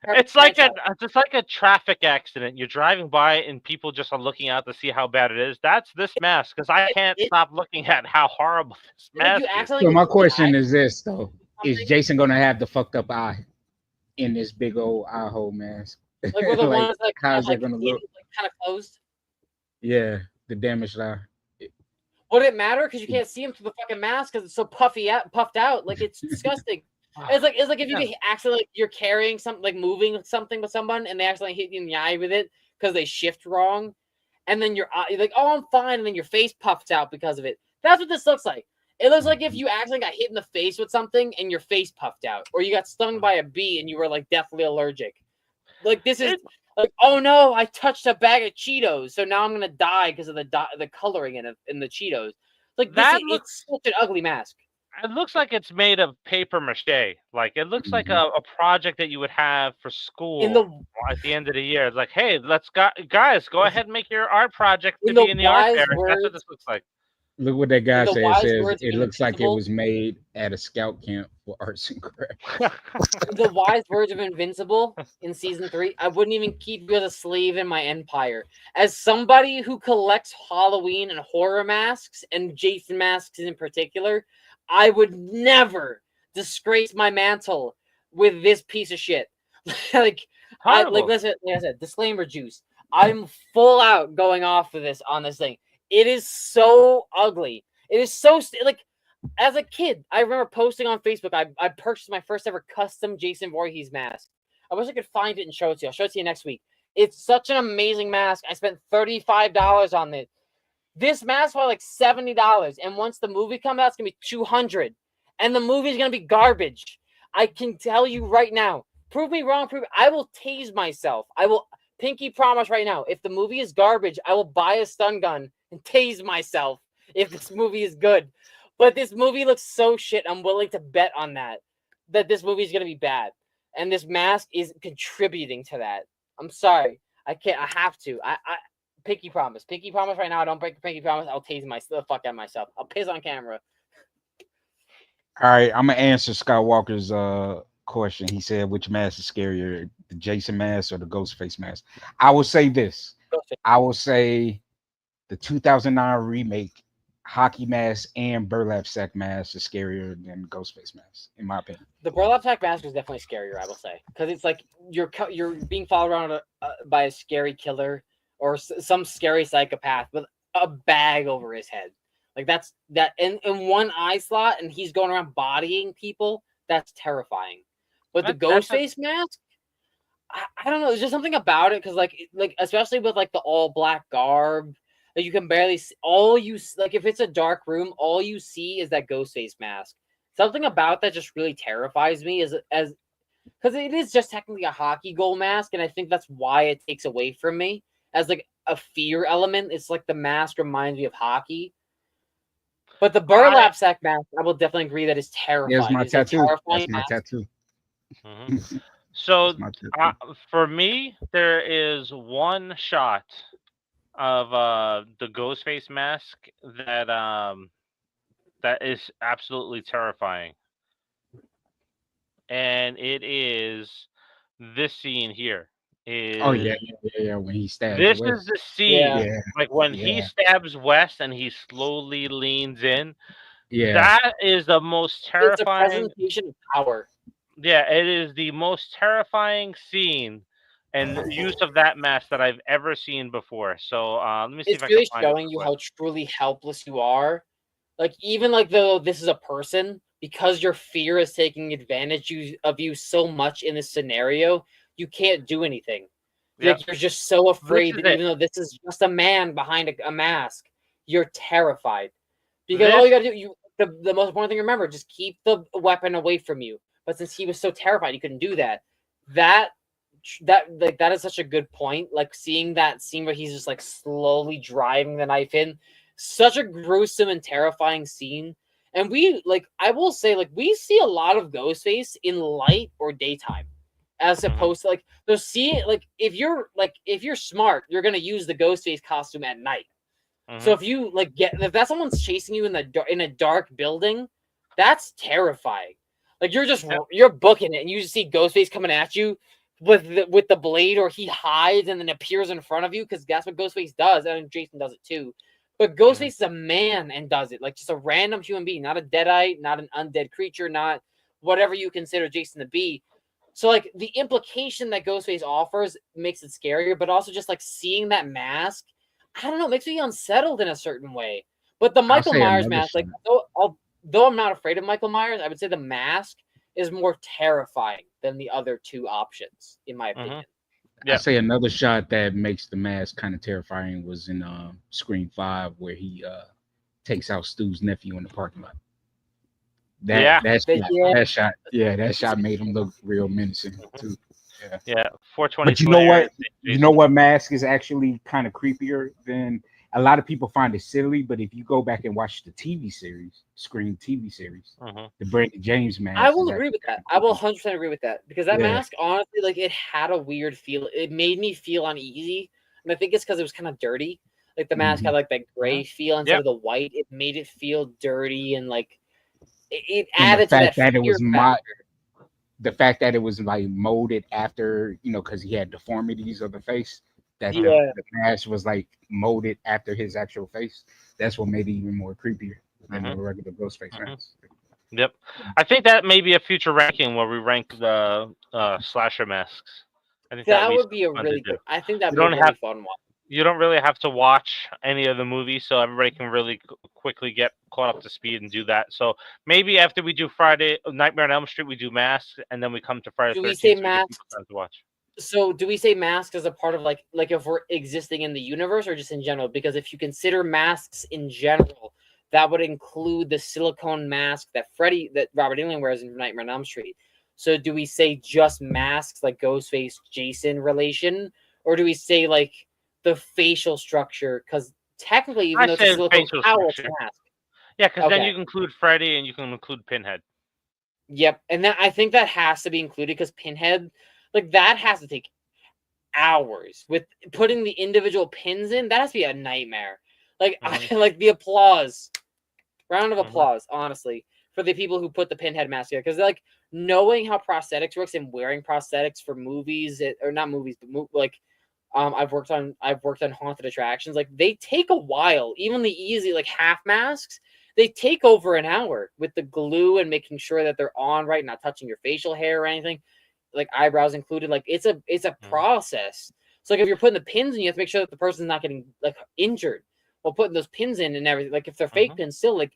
it's like a traffic accident. You're driving by and people just are looking out to see how bad it is. That's this mask because I can't stop looking at how horrible this mask is. So my question is this though: is Jason gonna have the fucked up eye in this big old eye hole mask? Like, the ones how's that gonna look? Kind of closed. Yeah, the damaged eye. Would it matter? Because you can't see him through the fucking mask because it's so puffed out. Like, it's disgusting. It's like if you accidentally you're carrying something, like moving something with someone, and they accidentally hit you in the eye with it because they shift wrong, and then you're like, oh, I'm fine, and then your face puffs out because of it. That's what this looks like. It looks like if you actually got hit in the face with something and your face puffed out, or you got stung by a bee and you were like deathly allergic. Like, this is like, oh no, I touched a bag of Cheetos, so now I'm gonna die because of the coloring in the Cheetos. Like, it's such an ugly mask. It looks like it's made of paper mache. Like, it looks like a project that you would have for school at the end of the year. It's like, hey, guys, go ahead and make your art project to be in the art fair. That's what this looks like. Look what that guy says. It looks like it was made at a scout camp for arts and crafts. The wise words of Invincible in season 3. I wouldn't even keep you as a slave in my empire. As somebody who collects Halloween and horror masks, and Jason masks in particular, I would never disgrace my mantle with this piece of shit. Like I said, disclaimer juice. I'm full out going off of this on this thing. It is so ugly. It is so like, as a kid, I remember posting on Facebook. I purchased my first ever custom Jason Voorhees mask. I wish I could find it and show it to you. I'll show it to you next week. It's such an amazing mask. I spent $35 on it. This mask was like $70, and once the movie comes out, it's gonna be $200, and the movie's gonna be garbage. I can tell you right now. Prove me wrong. I will tase myself. I will pinky promise right now. If the movie is garbage, I will buy a stun gun and tase myself if this movie is good. But this movie looks so shit. I'm willing to bet on that this movie is gonna be bad, and this mask is contributing to that. I'm sorry. I can't. I have to. I pinky promise. Pinky promise right now. I don't break the pinky promise. I'll tase the fuck out of myself. I'll piss on camera. All right, I'm gonna answer Scott Walker's question. He said, which mask is scarier, the Jason mask or the Ghostface mask? I will say this. I will say the 2009 remake hockey mask and burlap sack mask is scarier than Ghostface mask, in my opinion. The burlap sack mask is definitely scarier, I will say, because it's like you're being followed around by a scary killer or some scary psychopath with a bag over his head. Like, that's that in one eye slot, and he's going around bodying people. That's terrifying. But the Ghostface mask, I don't know. There's just something about it, because like especially with like the all black garb, that you can barely see. If it's a dark room, all you see is that Ghostface mask. Something about that just really terrifies me, because it is just technically a hockey goal mask, and I think that's why it takes away from me. as like a fear element. It's like the mask reminds me of hockey. But the burlap sack mask, I will definitely agree that is terrifying. There's my tattoo. That's my tattoo. So for me, there is one shot of the Ghostface mask that is absolutely terrifying, and it is this scene here. When he stabs This West. is the scene, like when he stabs West and he slowly leans in. Yeah, that is the most terrifying. It's a presentation of power. Yeah, it is the most terrifying scene and use of that mask that I've ever seen before. So let me see if I can find it. It's really showing you how truly helpless you are. Like, even like though this is a person, because your fear is taking advantage of you so much in this scenario, you can't do anything. Like, you're just so afraid that even though this is just a man behind a mask, you're terrified. Because all you gotta do, the most important thing to remember, just keep the weapon away from you. But since he was so terrified, he couldn't do that. That is such a good point. Like, seeing that scene where he's just like slowly driving the knife in, such a gruesome and terrifying scene. And I will say, like, we see a lot of Ghostface in light or daytime, as opposed to if you're smart, you're gonna use the Ghostface costume at night. So if you if that someone's chasing you in a dark building, that's terrifying. Like, you're booking it and you see Ghostface coming at you with the blade, or he hides and then appears in front of you, because that's what Ghostface does, and Jason does it too. But Ghostface is a man and does it, like just a random human being, not a deadite, not an undead creature, not whatever you consider Jason to be. So like the implication that Ghostface offers makes it scarier, but also just like seeing that mask, I don't know, it makes me unsettled in a certain way. But the Michael Myers mask, like though I'm not afraid of Michael Myers, I would say the mask is more terrifying than the other two options, in my opinion. I say another shot that makes the mask kind of terrifying was in Scream 5, where he takes out Stu's nephew in the parking lot. That shot made him look real menacing too. Yeah, 420. But you know what? You know what mask is actually kind of creepier than a lot of people find it silly, but if you go back and watch the TV series, Scream TV series, the Brandon James mask, I will agree with that. I will 100% agree with that, because that mask, honestly, like, it had a weird feel. It made me feel uneasy, and I think it's because it was kind of dirty. Like, the mask had like that gray feel instead of the white. It made it feel dirty, and like it added to that fear factor. The fact that it was like molded after, because he had deformities of the face, that the mask was like molded after his actual face. That's what made it even more creepier than the regular Ghostface mask. Yep. I think that may be a future ranking where we rank the slasher masks. I think that would be a really good. I think that would be a really fun one. You don't really have to watch any of the movies, so everybody can really quickly get caught up to speed and do that. So maybe after we do Friday Nightmare on Elm Street, we do masks, and then we come to Friday. Do we say masks? To watch. So do we say masks as a part of like if we're existing in the universe, or just in general? Because if you consider masks in general, that would include the silicone mask that Robert Englund wears in Nightmare on Elm Street. So do we say just masks, like Ghostface Jason relation, or do we say like the facial structure? Because technically, even though it's a silicone cowl, it's a mask. Yeah, because then you can include Freddy and you can include Pinhead. Yep, and I think that has to be included, because Pinhead, like, that has to take hours with putting the individual pins in. That has to be a nightmare. Like, like the applause, round of applause, honestly, for the people who put the Pinhead mask together, because like knowing how prosthetics works and wearing prosthetics for movies, or not movies, but like. I've worked on haunted attractions. Like, they take a while. Even the easy like half masks, they take over an hour with the glue and making sure that they're on right, not touching your facial hair or anything, like eyebrows included. Like, it's a process. So like if you're putting the pins in, you have to make sure that the person's not getting like injured while putting those pins in and everything. Like, if they're fake pins, still like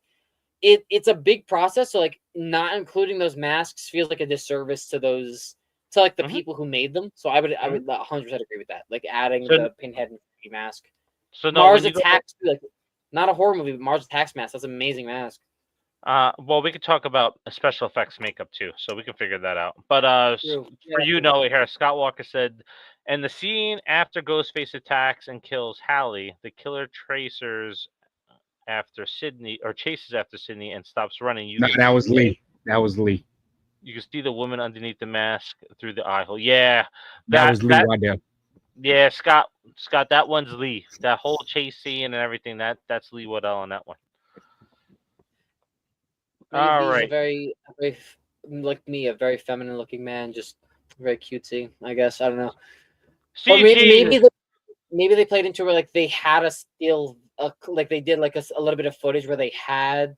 it's a big process. So like not including those masks feels like a disservice to those. To like the people who made them. So I would 100% agree with that. Like adding the Pinhead and mask. So Mars Attacks, like, not a horror movie, but Mars Attacks mask. That's an amazing mask. Well, we could talk about a special effects makeup too, so we can figure that out. But for here, Scott Walker said And the scene after Ghostface attacks and kills Hallie, the killer tracers after Sydney or chases after Sydney and stops running. No, that was Lee. That was Lee. You can see the woman underneath the mask through the eye hole. Yeah, that was Lee Waddell. Yeah, Scott, that one's Lee. That whole chase scene and everything, that's Lee Waddell on that one. All right. Very, like me, a very feminine looking man, just very cutesy. I guess I don't know. Or maybe they played into where like they had a still, like they did like a little bit of footage where they had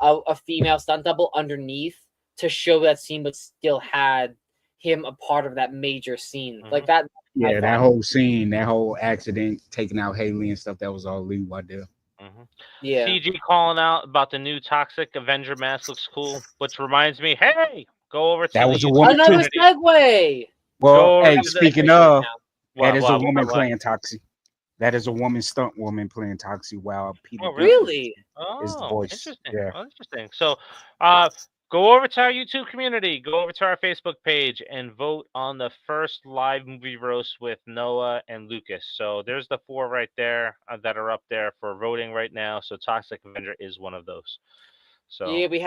a female stunt double underneath to show that scene, but still had him a part of that major scene like that. Yeah, that whole scene, that whole accident, taking out Haley and stuff, that was all Lee Waddell. Yeah. CG calling out about the new Toxic Avenger mask looks cool, which reminds me, hey, go over to that was a woman another segue. Well, hey, speaking of, that is a woman playing Toxic. That is a woman stunt woman playing Toxic. Wow, Peter. Really? Is the voice. Interesting. Yeah. Oh, interesting. So, go over to our YouTube community, go over to our Facebook page, and vote on the first live movie roast with Noah and Lukas. So there's the 4 right there that are up there for voting right now. So Toxic Avenger is one of those. So yeah, we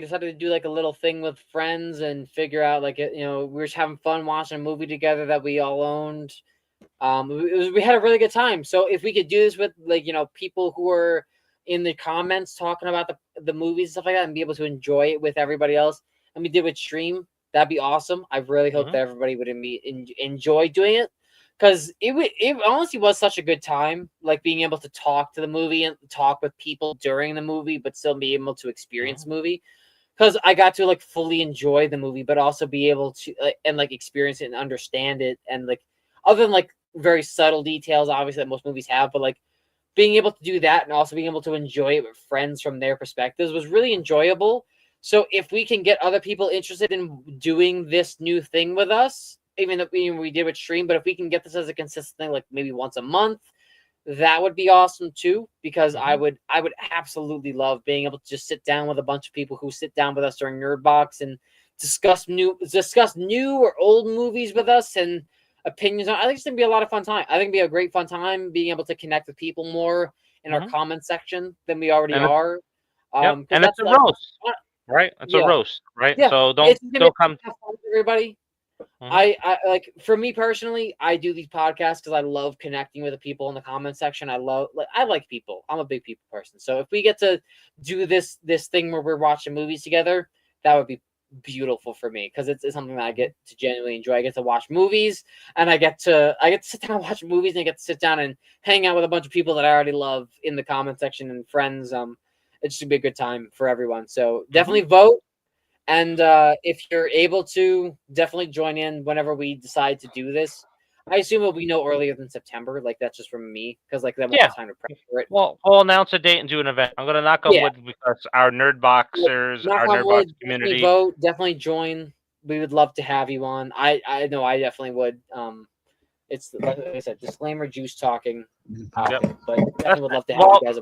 decided to do like a little thing with friends and figure out like we were just having fun watching a movie together that we all owned. We had a really good time. So if we could do this with like people who are in the comments talking about the movies and stuff like that and be able to enjoy it with everybody else, and we did with stream, that'd be awesome. I really hope that everybody would enjoy doing it, because it honestly was such a good time, like being able to talk to the movie and talk with people during the movie but still be able to experience the movie, because I got to like fully enjoy the movie but also be able to experience it and understand it, and like other than like very subtle details obviously that most movies have, but like being able to do that and also being able to enjoy it with friends from their perspectives was really enjoyable. So if we can get other people interested in doing this new thing with us, even if we did with stream, but if we can get this as a consistent thing, like maybe once a month, that would be awesome too, because I would absolutely love being able to just sit down with a bunch of people who sit down with us during Nerdbox and discuss new or old movies with us and opinions on. I think it's gonna be a lot of fun time. I think it'd be a great fun time being able to connect with people more in our comment section than we already are. And it's a roast, right? It's a roast, right? Yeah. So don't come, everybody. I like, for me personally, I do these podcasts because I love connecting with the people in the comment section. I like people. I'm a big people person. So if we get to do this thing where we're watching movies together, that would be beautiful for me, because it's something that I get to genuinely enjoy. I get to watch movies, and I get to sit down and watch movies, and I get to sit down and hang out with a bunch of people that I already love in the comment section and friends. It should be a good time for everyone. So definitely vote, and if you're able to, definitely join in whenever we decide to do this. I assume it'll be no earlier than September. Like, that's just from me, because like that won't have time to prep for it. Well, we'll announce a date and do an event. I'm gonna knock on wood because our Nerdboxers, our Nerdbox community, vote, definitely join. We would love to have you on. I know I definitely would. It's like I said, disclaimer, juice talking, but definitely would love to have you guys.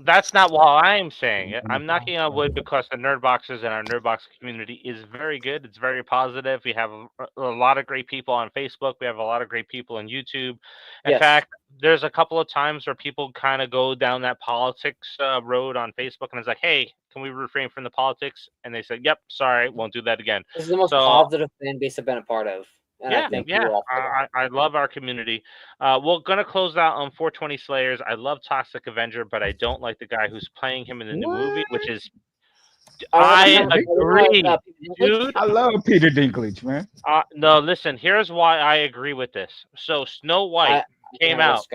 That's not what I'm saying. I'm knocking on wood because the Nerdboxers and our Nerdbox community is very good. It's very positive. We have a lot of great people on Facebook. We have a lot of great people on YouTube. In fact, there's a couple of times where people kind of go down that politics road on Facebook, and it's like, hey, can we refrain from the politics? And they said, yep, sorry, won't do that again. This is the most positive fan base I've been a part of. And I love our community. We're gonna close out on 420 Slayers. I love Toxic Avenger, but I don't like the guy who's playing him in the new movie, which is. I agree, dude. I love Peter Dinklage, man. No, listen. Here's why I agree with this. So Snow White came out,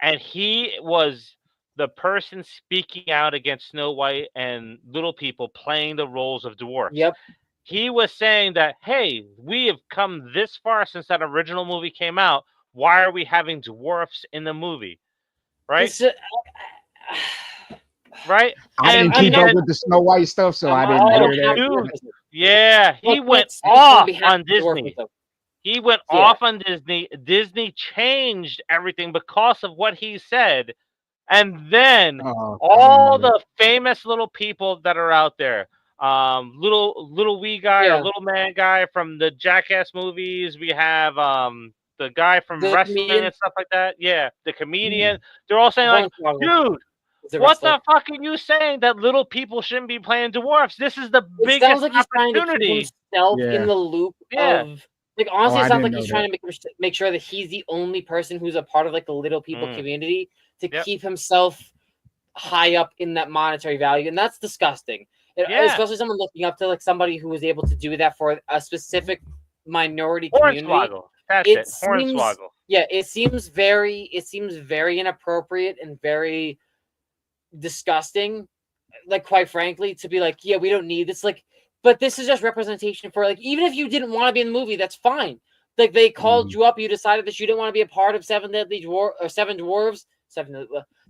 and he was the person speaking out against Snow White and little people playing the roles of dwarfs. Yep. He was saying that, hey, we have come this far since that original movie came out. Why are we having dwarfs in the movie? Right? Right? I didn't keep up with the Snow White stuff, so I didn't hear that. Yeah, he went off on Disney. He went off on Disney. Disney changed everything because of what he said. And then all the famous little people that are out there, little wee guy or little man guy from the Jackass movies. We have the guy from The wrestling comedian? and stuff like that. Yeah, the comedian. They're all saying like, dude, what the fuck are you saying that little people shouldn't be playing dwarfs? This is the biggest sounds like he's trying to keep opportunity. himself in the loop of like honestly, it sounds like he's trying to make sure that he's the only person who's a part of like the little people community to keep himself high up in that monetary value, and that's disgusting. Especially someone looking up to like somebody who was able to do that for a specific minority community. Hornswoggle. That's it. Hornswoggle. Yeah, it seems very inappropriate and very disgusting. Like, quite frankly, to be like, yeah, we don't need this. Like, but this is just representation for like, even if you didn't want to be in the movie, that's fine. Like, they called you up, you decided that you didn't want to be a part of Seven Dwarfs.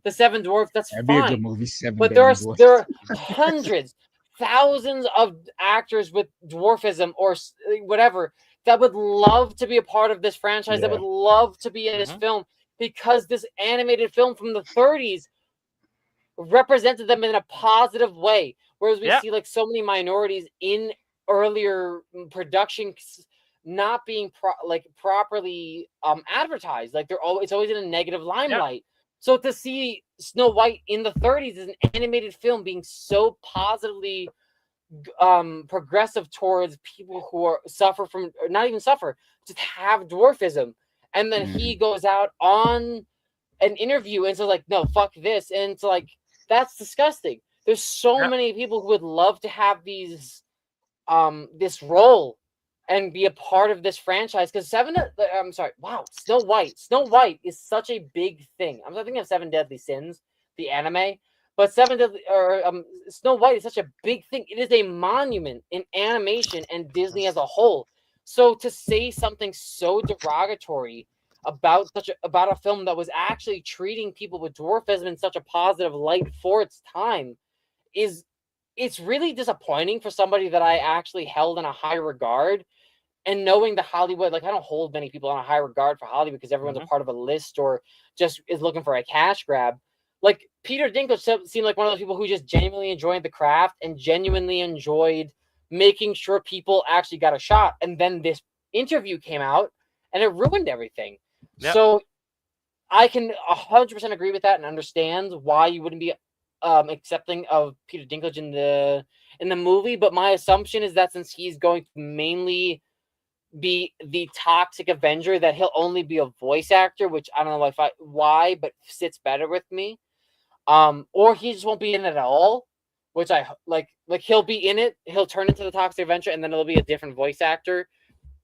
The Seven Dwarfs. That's That'd fine. be a good movie. But there are hundreds, thousands of actors with dwarfism or whatever that would love to be a part of this franchise. That would love to be in this film because this animated film from the 30s represented them in a positive way. Whereas we see like so many minorities in earlier production not being properly advertised. Like it's always in a negative limelight. So to see Snow White in the 30s as an animated film being so positively progressive towards people who suffer from, or not even suffer, just have dwarfism, and then he goes out on an interview and says like, no, fuck this, and it's like, that's disgusting. There's so many people who would love to have these this role and be a part of this franchise, because Snow White is such a big thing. I'm not thinking of Seven Deadly Sins, the anime, but Snow White is such a big thing. It is a monument in animation and Disney as a whole. So to say something so derogatory about a film that was actually treating people with dwarfism in such a positive light for its time it's really disappointing for somebody that I actually held in a high regard. And knowing the Hollywood, like, I don't hold many people in a high regard for Hollywood because everyone's a part of a list or just is looking for a cash grab. Like, Peter Dinklage seemed like one of those people who just genuinely enjoyed the craft and genuinely enjoyed making sure people actually got a shot. And then this interview came out and it ruined everything. So I can 100% agree with that and understand why you wouldn't be accepting of Peter Dinklage in the movie. But my assumption is that since he's going to mainly be the Toxic Avenger, that he'll only be a voice actor, which I don't know why, but sits better with me. Or he just won't be in it at all, which I like he'll be in it, he'll turn into the Toxic Avenger, and then it'll be a different voice actor.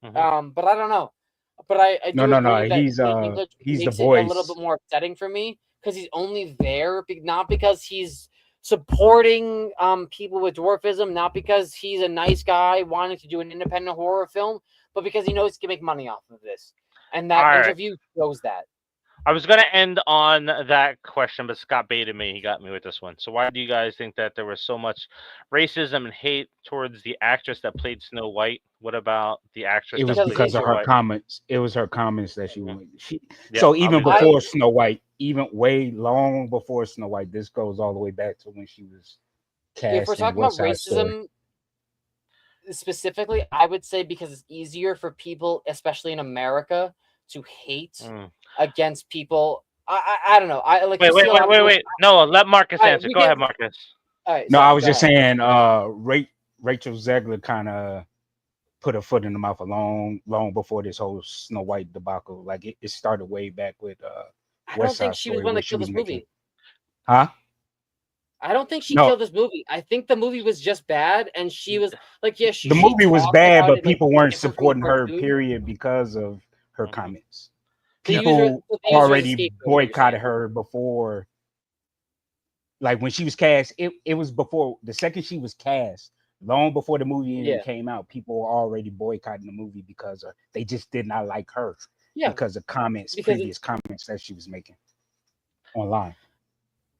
But I don't know. But I do agree that he's makes the voice. a little bit more upsetting for me because he's only there not because he's supporting people with dwarfism, not because he's a nice guy wanting to do an independent horror film, but because he knows he can make money off of this. And that interview shows that. I was going to end on that question, but Scott baited me. He got me with this one. So why do you guys think that there was so much racism and hate towards the actress that played Snow White? What about the actress? It was because of her comments. It was her comments that she made. So even obviously. before Snow White, even way long before Snow White, this goes all the way back to when she was cast. If we're talking about racism specifically, I would say because it's easier for people, especially in America, to hate against people. I don't know. I like. Wait. No, let Marcus answer. Go ahead, Marcus. All right. No, I was just saying. Rachel Zegler kind of put her foot in the mouth long before this whole Snow White debacle. Like it started way back with. I don't think she was one that killed this movie. Huh? I don't think she killed this movie. I think the movie was just bad, and she was like, yeah, the movie was bad, but people weren't supporting her. Period, because of her comments. People already boycotted her before. Like when she was cast, it was before the second she was cast, long before the movie even came out. People were already boycotting the movie because they just did not like her. Yeah, because of previous comments that she was making online.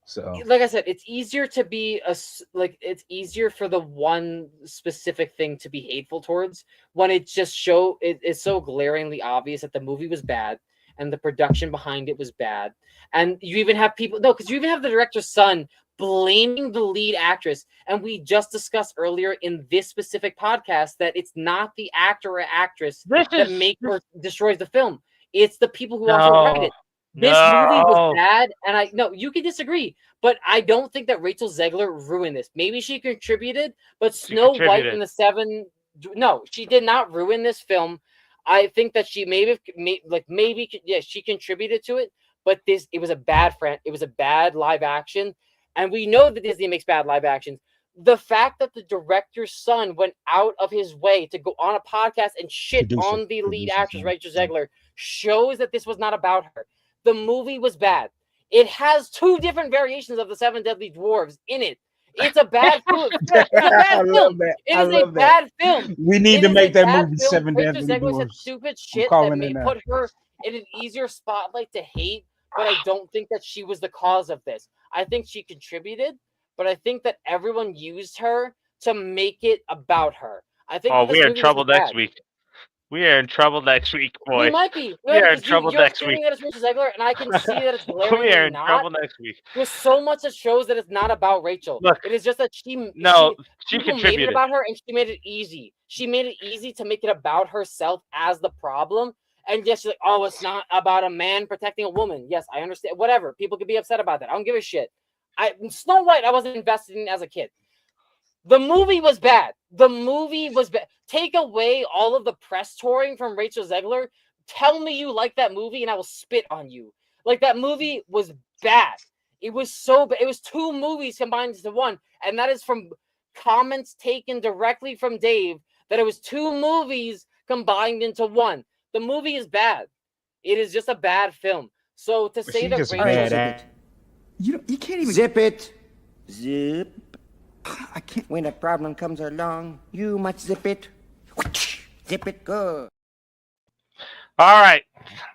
So, like I said, it's easier to be it's easier for the one specific thing to be hateful towards when it just it's so glaringly obvious that the movie was bad and the production behind it was bad, and you even have because you even have the director's son blaming the lead actress, and we just discussed earlier in this specific podcast that it's not the actor or actress that makes or destroys the film. It's the people who also write it. This movie was bad, and you can disagree, but I don't think that Rachel Zegler ruined this. Maybe she contributed, but Snow White and the Seven, no, she did not ruin this film. I think that she she contributed to it, but it was a bad live action, and we know that Disney makes bad live actions. The fact that the director's son went out of his way to go on a podcast and shit on the lead actress, Rachel Zegler, shows that this was not about her. The movie was bad. It has 2 different variations of the 7 Deadly Dwarves in it. It's a bad film. It's a bad film. It is a bad film. We need to make that movie 7 Rachel Deadly Zegler Dwarves. said stupid shit that put her in an easier spotlight to hate, but I don't think that she was the cause of this. I think she contributed, but I think that everyone used her to make it about her. I think. Oh, we are in trouble next week. We are in trouble next week, boy. We might be. We are in trouble next week. That it's Rachel Zegler, and I can see that it's glaring. We are in trouble next week. There's so much that shows that it's not about Rachel. Look, it is just that she contributed. Made it about her, and she made it easy. She made it easy to make it about herself as the problem. And yes, she's like, oh, it's not about a man protecting a woman. Yes, I understand. Whatever. People could be upset about that. I don't give a shit. Snow White, I wasn't invested in as a kid. The movie was bad. Take away all of the press touring from Rachel Zegler. Tell me you like that movie, and I will spit on you. Like, that movie was bad. It was so bad. It was 2 movies combined into one, and that is from comments taken directly from Dave, that it was 2 movies combined into one. The movie is bad. It is just a bad film. So to say that Rachel... You can't even... Zip it. Zip. I can't. When a problem comes along, you must zip it. Zip it, go. All right.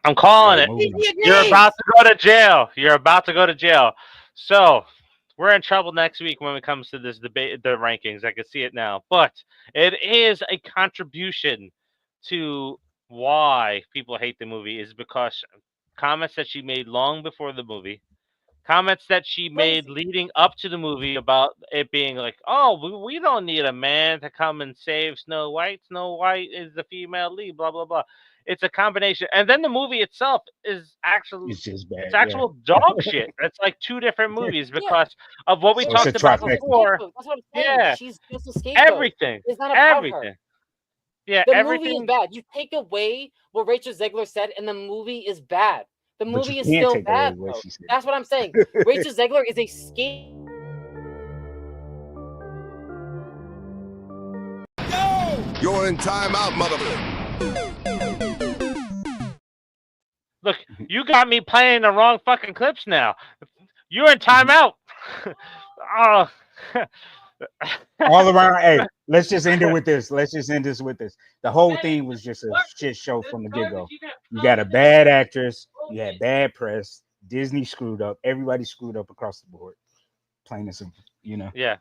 I'm calling it. You're about to go to jail. You're about to go to jail. So we're in trouble next week when it comes to this debate, the rankings. I can see it now. But it is a contribution to why people hate the movie, is because comments that she made long before the movie, comments that she made leading up to the movie about it being like, oh, we don't need a man to come and save Snow White. Snow White is the female lead, blah, blah, blah. It's a combination. And then the movie itself is actually, it's actual dog shit. It's like 2 different movies because of what we talked about before. That's what I'm saying. Yeah. She's just a scapegoat. Everything. It's not about her. Yeah, the movie is bad. You take away what Rachel Zegler said, and the movie is bad. The movie is still bad. That's what I'm saying. Rachel Zegler is a scapegoat. You're in timeout, motherfucker. Look, you got me playing the wrong fucking clips now. You're in timeout. Oh. All around. Hey, let's just end it with this. The whole thing was just a shit show from the get-go. You got a bad actress. You had bad press. Disney screwed up. Everybody screwed up across the board. Plain and simple, you know. Yeah.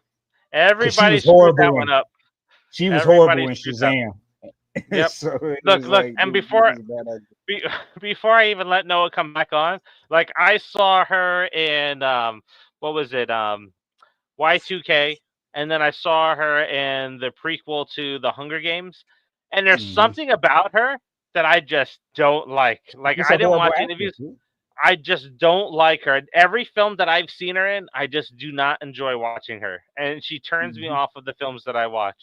Everybody screwed that one up. She was horrible in Shazam. Yep. So look, and before I even let Noah come back on, like, I saw her in what was it? Y2K. And then I saw her in the prequel to the Hunger Games. And there's something about her that I just don't like. Like, I didn't watch interviews. I just don't like her. Every film that I've seen her in, I just do not enjoy watching her. And she turns me off of the films that I watch.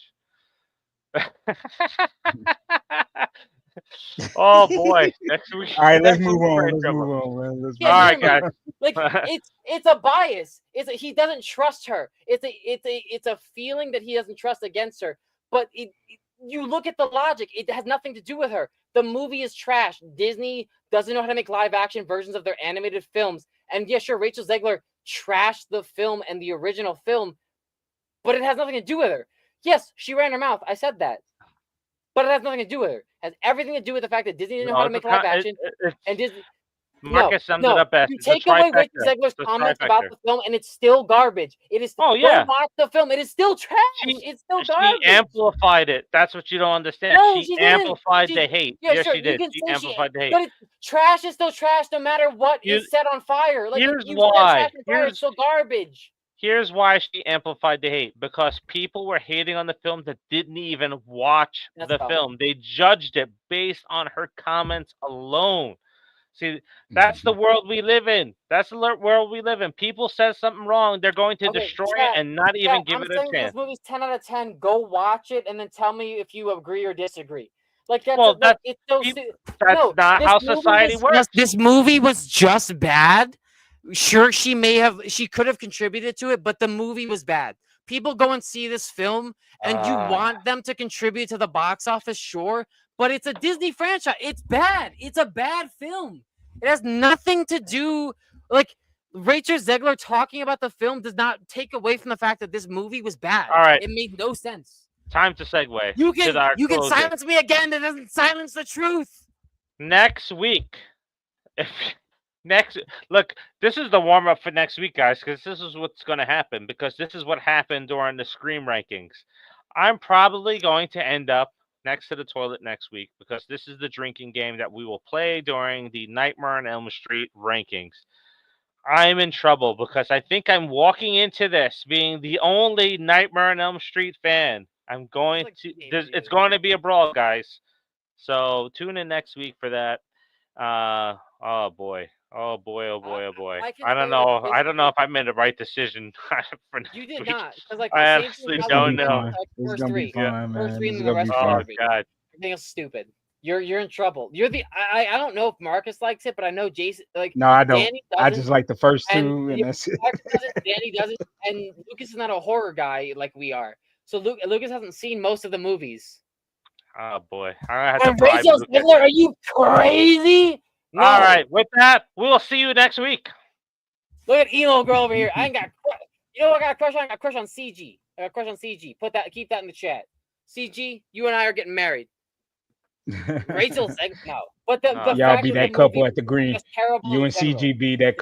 Oh boy! Next week. All right, let's move on. All right, guys. Like, it's a bias. He doesn't trust her. It's a feeling that he doesn't trust against her. But you look at the logic. It has nothing to do with her. The movie is trash. Disney doesn't know how to make live action versions of their animated films. And yes, sure, Rachel Zegler trashed the film and the original film, but it has nothing to do with her. Yes, she ran her mouth. I said that. But it has nothing to do with her. It has everything to do with the fact that Disney didn't know how to make live action. And Disney... Marcus summed it up best. You take away Rachel Zegler's comments about the film, and it's still garbage. It is. Oh yeah. Go watch the film. It is still trash. It's still garbage. She amplified it. That's what you don't understand. No, she amplified the hate. Yeah, yes, sure, she did. She amplified the hate. But trash is still trash, no matter what is set on fire. Like, here's why. It's still garbage. Here's why she amplified the hate. Because people were hating on the film that didn't even watch the film. They judged it based on her comments alone. See, that's the world we live in. That's the world we live in. People says something wrong, they're going to destroy it and not even give it a chance. This movie's 10 out of 10. Go watch it and then tell me if you agree or disagree. Like that's it's so that's not how society works. This movie was just bad. Sure, she could have contributed to it, but the movie was bad. People go and see this film, and you want them to contribute to the box office, sure, but it's a Disney franchise. It's bad. It's a bad film. It has nothing to do, like, Rachel Zegler talking about the film does not take away from the fact that this movie was bad. All right. It made no sense. Time to segue. You can silence me again. It doesn't silence the truth. Next week. Look, this is the warm-up for next week, guys, because this is what's going to happen, because this is what happened during the Scream rankings. I'm probably going to end up next to the toilet next week, because this is the drinking game that we will play during the Nightmare on Elm Street rankings. I'm in trouble, because I think I'm walking into this being the only Nightmare on Elm Street fan. It's going to be a brawl, guys. So tune in next week for that. Oh boy. I don't know if I made the right decision. You did not, because I honestly don't know. First three and the rest Oh God, everything is stupid. You're in trouble. I don't know if Marcus likes it, but I know Jason No, I don't. I just like the first two, and that's it. Danny doesn't, and Lucas is not a horror guy like we are. So Lucas hasn't seen most of the movies. Oh boy, are you crazy? No. All right, with that, we'll see you next week. Look at emo girl over here. I got a crush on. I got a crush on CG. I got a crush on CG. Keep that in the chat. CG, you and I are getting married. Rachel's no, but y'all be that couple at the green. You and CG be that couple.